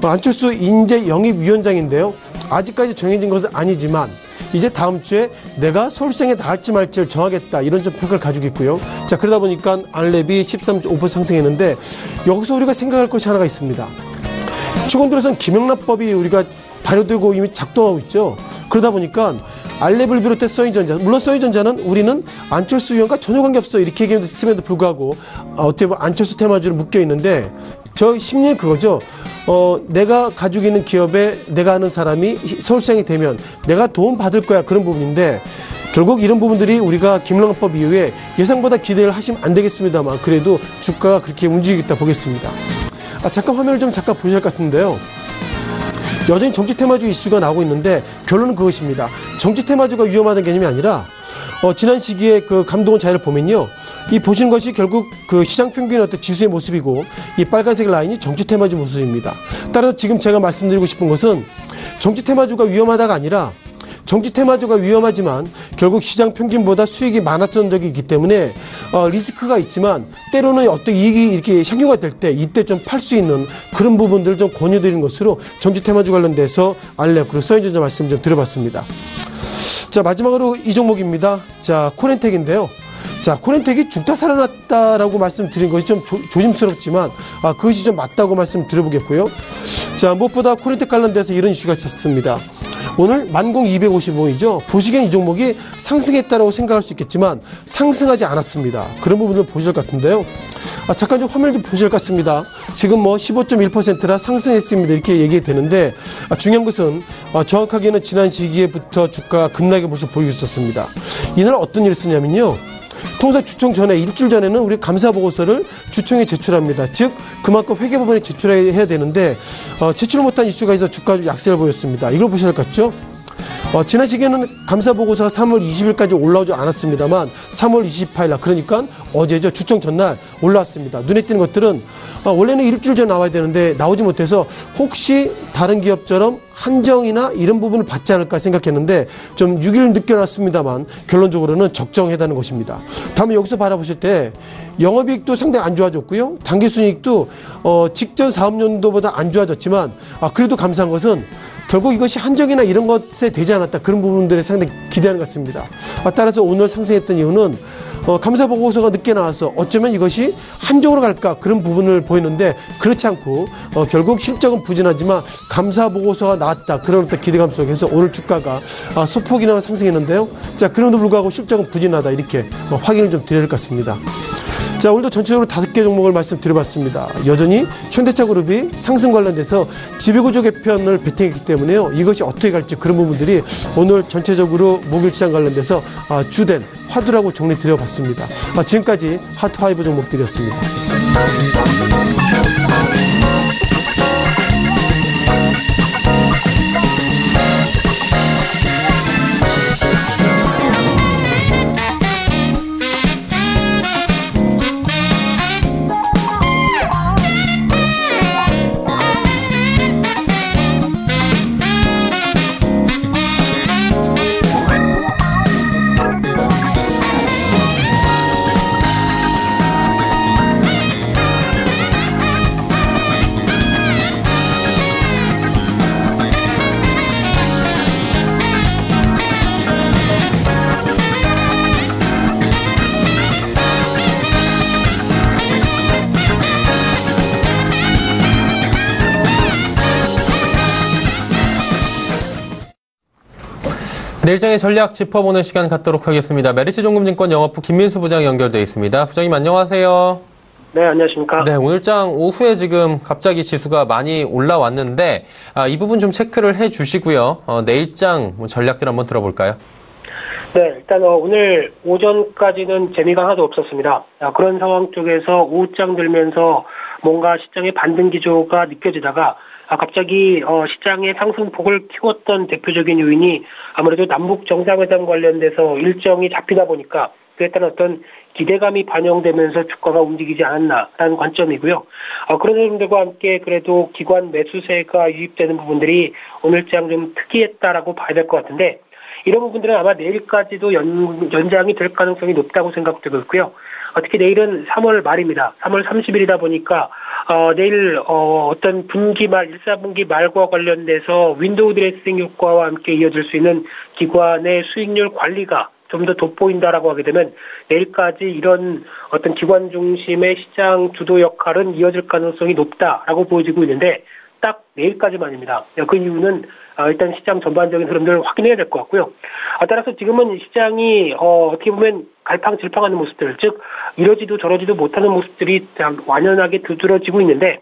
안철수 인재영입위원장인데요. 아직까지 정해진 것은 아니지만 이제 다음 주에 내가 서울시장에 나갈지 말지를 정하겠다 이런 좀 평가를 가지고 있고요. 자, 그러다 보니까 알랩이 13.5% 상승했는데 여기서 우리가 생각할 것이 하나가 있습니다. 최근 들어서는 김영란법이 우리가 발효되고 이미 작동하고 있죠. 그러다 보니까 알랩을 비롯해 서희전자, 물론 서희전자는 우리는 안철수 의원과 전혀 관계없어 이렇게 얘기했음에도 불구하고 어떻게 보면 안철수 테마주로 묶여 있는데 저 심리는 그거죠. 내가 가지고 있는 기업에 내가 아는 사람이 서울시장이 되면 내가 도움 받을 거야 그런 부분인데 결국 이런 부분들이 우리가 김영란법 이후에 예상보다 기대를 하시면 안 되겠습니다만 그래도 주가가 그렇게 움직이겠다 보겠습니다. 잠깐 화면을 좀 잠깐 보셔야 할 것 같은데요. 여전히 정치 테마주 이슈가 나오고 있는데 결론은 그것입니다. 정치 테마주가 위험하다는 개념이 아니라 지난 시기에 그 감독원 자료를 보면요. 이 보시는 것이 결국 그 시장 평균의 어떤 지수의 모습이고 이 빨간색 라인이 정치 테마주 모습입니다. 따라서 지금 제가 말씀드리고 싶은 것은 정치 테마주가 위험하다가 아니라 정치 테마주가 위험하지만 결국 시장 평균보다 수익이 많았던 적이 있기 때문에 리스크가 있지만 때로는 어떤 이익이 이렇게 향유가 될 때 이때 좀 팔 수 있는 그런 부분들을 좀 권유드리는 것으로 정치 테마주 관련돼서 알랩 그리고 서희전자 말씀 좀 드려봤습니다. 자, 마지막으로 이 종목입니다. 자, 코렌텍인데요. 자, 코렌텍이 죽다 살아났다라고 말씀드린 것이 좀 조심스럽지만 그것이 좀 맞다고 말씀드려보겠고요. 자, 무엇보다 코렌텍 관련돼서 이런 이슈가 있었습니다. 오늘 10,255이죠. 보시기엔 이 종목이 상승했다라고 생각할 수 있겠지만 상승하지 않았습니다. 그런 부분을 보실 것 같은데요. 잠깐 좀 화면을 좀 보실 것 같습니다. 지금 뭐 15.1%라 상승했습니다. 이렇게 얘기가 되는데 중요한 것은 정확하게는 지난 시기에부터 주가가 급락의 모습을 보이고 있었습니다. 이날 어떤 일이 있었냐면요. 통상 주총 전에 일주일 전에는 우리 감사 보고서를 주총에 제출합니다. 즉 그만큼 회계법원에 제출해야 되는데 제출 못한 이슈가 있어 주가 약세를 보였습니다. 이걸 보셔야 할 것 같죠? 지난 시기에는 감사 보고서가 3월 20일까지 올라오지 않았습니다만 3월 28일 날 그러니까 어제죠. 주총 전날 올라왔습니다. 눈에 띄는 것들은 원래는 일주일 전 나와야 되는데 나오지 못해서 혹시 다른 기업처럼 한정이나 이런 부분을 받지 않을까 생각했는데 좀 6일 늦게 나왔습니다만 결론적으로는 적정하다는 것입니다. 다음에 여기서 바라보실 때 영업이익도 상당히 안 좋아졌고요. 당기순이익도 직전 사업연도보다 안 좋아졌지만 그래도 감사한 것은 결국 이것이 한정이나 이런 것에 되지 않았다. 그런 부분들에 상당히 기대하는 것 같습니다. 따라서 오늘 상승했던 이유는 감사 보고서가 늦게 나와서 어쩌면 이것이 한정으로 갈까 그런 부분을 보이는데 그렇지 않고 결국 실적은 부진하지만 감사 보고서가 나왔다. 그런 어떤 기대감 속에서 오늘 주가가 소폭이나 상승했는데요. 자, 그럼에도 불구하고 실적은 부진하다. 이렇게 확인을 좀 드려야 될 것 같습니다. 자, 오늘도 전체적으로 5개 종목을 말씀드려봤습니다. 여전히 현대차 그룹이 상승 관련돼서 지배구조 개편을 베팅했기 때문에요. 이것이 어떻게 갈지 그런 부분들이 오늘 전체적으로 목요일 시장 관련돼서 주된 화두라고 정리드려봤습니다. 지금까지 핫5 종목들이었습니다. 내일장의 전략 짚어보는 시간 갖도록 하겠습니다. 메리츠종금증권 영업부 김민수 부장 연결되어 있습니다. 부장님 안녕하세요. 네, 안녕하십니까. 네, 오늘장 오후에 지금 갑자기 지수가 많이 올라왔는데 이 부분 좀 체크를 해 주시고요. 내일장 전략들 한번 들어볼까요? 네, 일단 오늘 오전까지는 재미가 하나도 없었습니다. 그런 상황 쪽에서 오후장 들면서 뭔가 시장의 반등 기조가 느껴지다가 갑자기 시장의 상승폭을 키웠던 대표적인 요인이 아무래도 남북 정상회담 관련돼서 일정이 잡히다 보니까 그에 따른 어떤 기대감이 반영되면서 주가가 움직이지 않았나라는 관점이고요. 그런 흐름들과 함께 그래도 기관 매수세가 유입되는 부분들이 오늘장 좀 특이했다라고 봐야 될 것 같은데 이런 부분들은 아마 내일까지도 연장이 될 가능성이 높다고 생각되고 있고요. 특히 내일은 3월 말입니다. 3월 30일이다 보니까 내일 어떤 분기 말 1사분기 말과 관련돼서 윈도우 드레싱 효과와 함께 이어질 수 있는 기관의 수익률 관리가 좀 더 돋보인다라고 하게 되면 내일까지 이런 어떤 기관 중심의 시장 주도 역할은 이어질 가능성이 높다라고 보여지고 있는데 딱 내일까지만입니다. 그 이유는 일단 시장 전반적인 흐름들을 확인해야 될 것 같고요. 따라서 지금은 시장이 어떻게 보면 갈팡질팡하는 모습들, 즉 이러지도 저러지도 못하는 모습들이 완연하게 두드러지고 있는데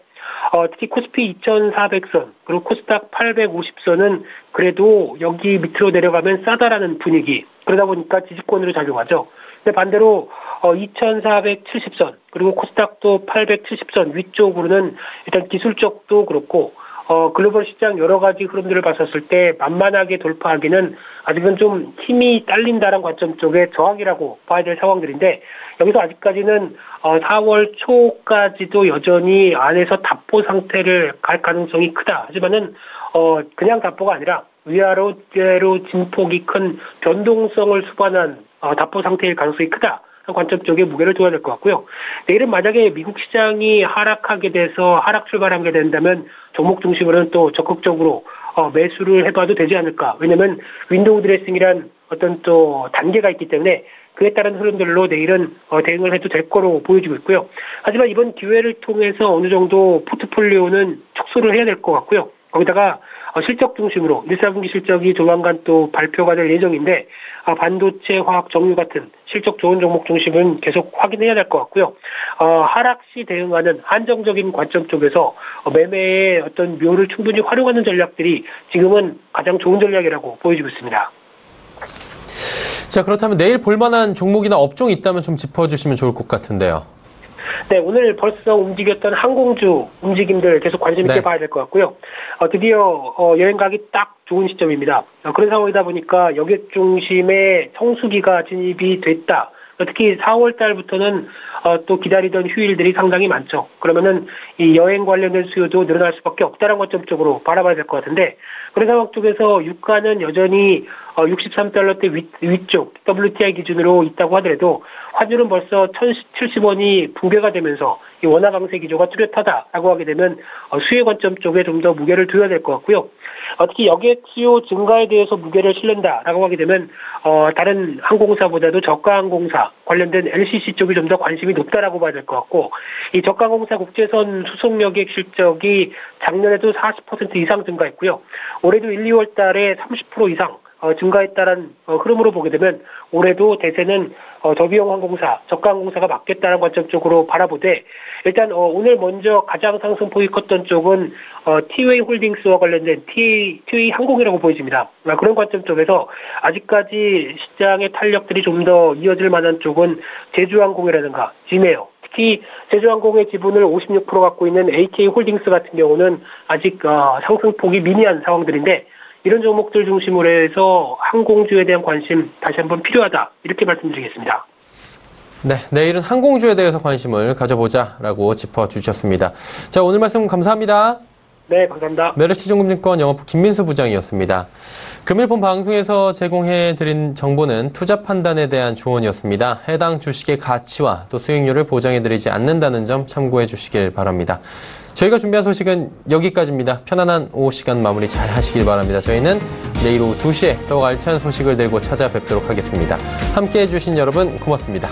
특히 코스피 2400선 그리고 코스닥 850선은 그래도 여기 밑으로 내려가면 싸다라는 분위기, 그러다 보니까 지지권으로 작용하죠. 근데 반대로 2470선 그리고 코스닥도 870선 위쪽으로는 일단 기술적도 그렇고 글로벌 시장 여러 가지 흐름들을 봤었을 때 만만하게 돌파하기는 아직은 좀 힘이 딸린다는 관점 쪽의 저항이라고 봐야 될 상황들인데 여기서 아직까지는 4월 초까지도 여전히 안에서 답보 상태를 갈 가능성이 크다. 하지만은 그냥 답보가 아니라 위아래로 진폭이 큰 변동성을 수반한 답보 상태일 가능성이 크다. 관점 쪽에 무게를 둬야 될 것 같고요. 내일은 만약에 미국 시장이 하락하게 돼서 하락 출발하게 된다면 종목 중심으로는 또 적극적으로 매수를 해봐도 되지 않을까. 왜냐하면 윈도우 드레싱이란 어떤 또 단계가 있기 때문에 그에 따른 흐름들로 내일은 대응을 해도 될 거로 보여지고 있고요. 하지만 이번 기회를 통해서 어느 정도 포트폴리오는 축소를 해야 될 것 같고요. 거기다가 실적 중심으로 1사분기 실적이 조만간 또 발표가 될 예정인데 반도체, 화학, 정유 같은 실적 좋은 종목 중심은 계속 확인해야 될 것 같고요. 하락 시 대응하는 한정적인 관점 쪽에서 매매의 어떤 묘를 충분히 활용하는 전략들이 지금은 가장 좋은 전략이라고 보여지고 있습니다. 자, 그렇다면 내일 볼만한 종목이나 업종이 있다면 좀 짚어주시면 좋을 것 같은데요. 네, 오늘 벌써 움직였던 항공주 움직임들 계속 관심 있게 봐야 될 것 같고요. 드디어 여행 가기 딱 좋은 시점입니다. 그런 상황이다 보니까 여객 중심의 성수기가 진입이 됐다. 특히 4월 달부터는 또 기다리던 휴일들이 상당히 많죠. 그러면은 이 여행 관련된 수요도 늘어날 수밖에 없다는 관점 쪽으로 바라봐야 될 것 같은데 그런 상황 쪽에서 유가는 여전히 63달러대 위쪽 WTI 기준으로 있다고 하더라도 환율은 벌써 1,070원이 붕괴가 되면서 이 원화 강세 기조가 뚜렷하다라고 하게 되면 수요 관점 쪽에 좀 더 무게를 둬야 될 것 같고요. 특히 여객 수요 증가에 대해서 무게를 실른다라고 하게 되면 다른 항공사보다도 저가항공사 관련된 LCC 쪽이 좀 더 관심이 높다라고 봐야 될 것 같고 이 저가항공사 국제선 수송 여객 실적이 작년에도 40% 이상 증가했고요. 올해도 1, 2월 달에 30% 이상 증가했다는 흐름으로 보게 되면 올해도 대세는 저비용 항공사, 저가 항공사가 맞겠다는 관점 쪽으로 바라보되 일단 오늘 먼저 가장 상승폭이 컸던 쪽은 티웨이 홀딩스와 관련된 티웨이 항공이라고 보여집니다. 그런 관점 쪽에서 아직까지 시장의 탄력들이 좀 더 이어질 만한 쪽은 제주항공이라든가 지메어, 특히 제주항공의 지분을 56% 갖고 있는 AK 홀딩스 같은 경우는 아직 상승폭이 미미한 상황들인데 이런 종목들 중심으로 해서 항공주에 대한 관심 다시 한번 필요하다. 이렇게 말씀드리겠습니다. 네, 내일은 항공주에 대해서 관심을 가져보자라고 짚어주셨습니다. 자, 오늘 말씀 감사합니다. 네, 감사합니다. 메르시증권증권 영업부 김민수 부장이었습니다. 금일 본 방송에서 제공해드린 정보는 투자 판단에 대한 조언이었습니다. 해당 주식의 가치와 또 수익률을 보장해드리지 않는다는 점 참고해 주시길 바랍니다. 저희가 준비한 소식은 여기까지입니다. 편안한 오후 시간 마무리 잘 하시길 바랍니다. 저희는 내일 오후 2시에 더욱 알찬 소식을 들고 찾아뵙도록 하겠습니다. 함께해 주신 여러분 고맙습니다.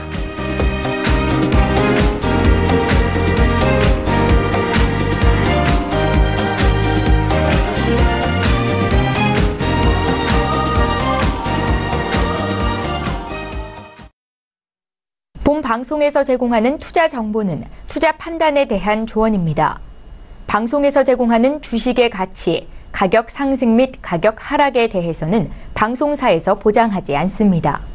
본 방송에서 제공하는 투자 정보는 투자 판단에 대한 조언입니다. 방송에서 제공하는 주식의 가치, 가격 상승 및 가격 하락에 대해서는 방송사에서 보장하지 않습니다.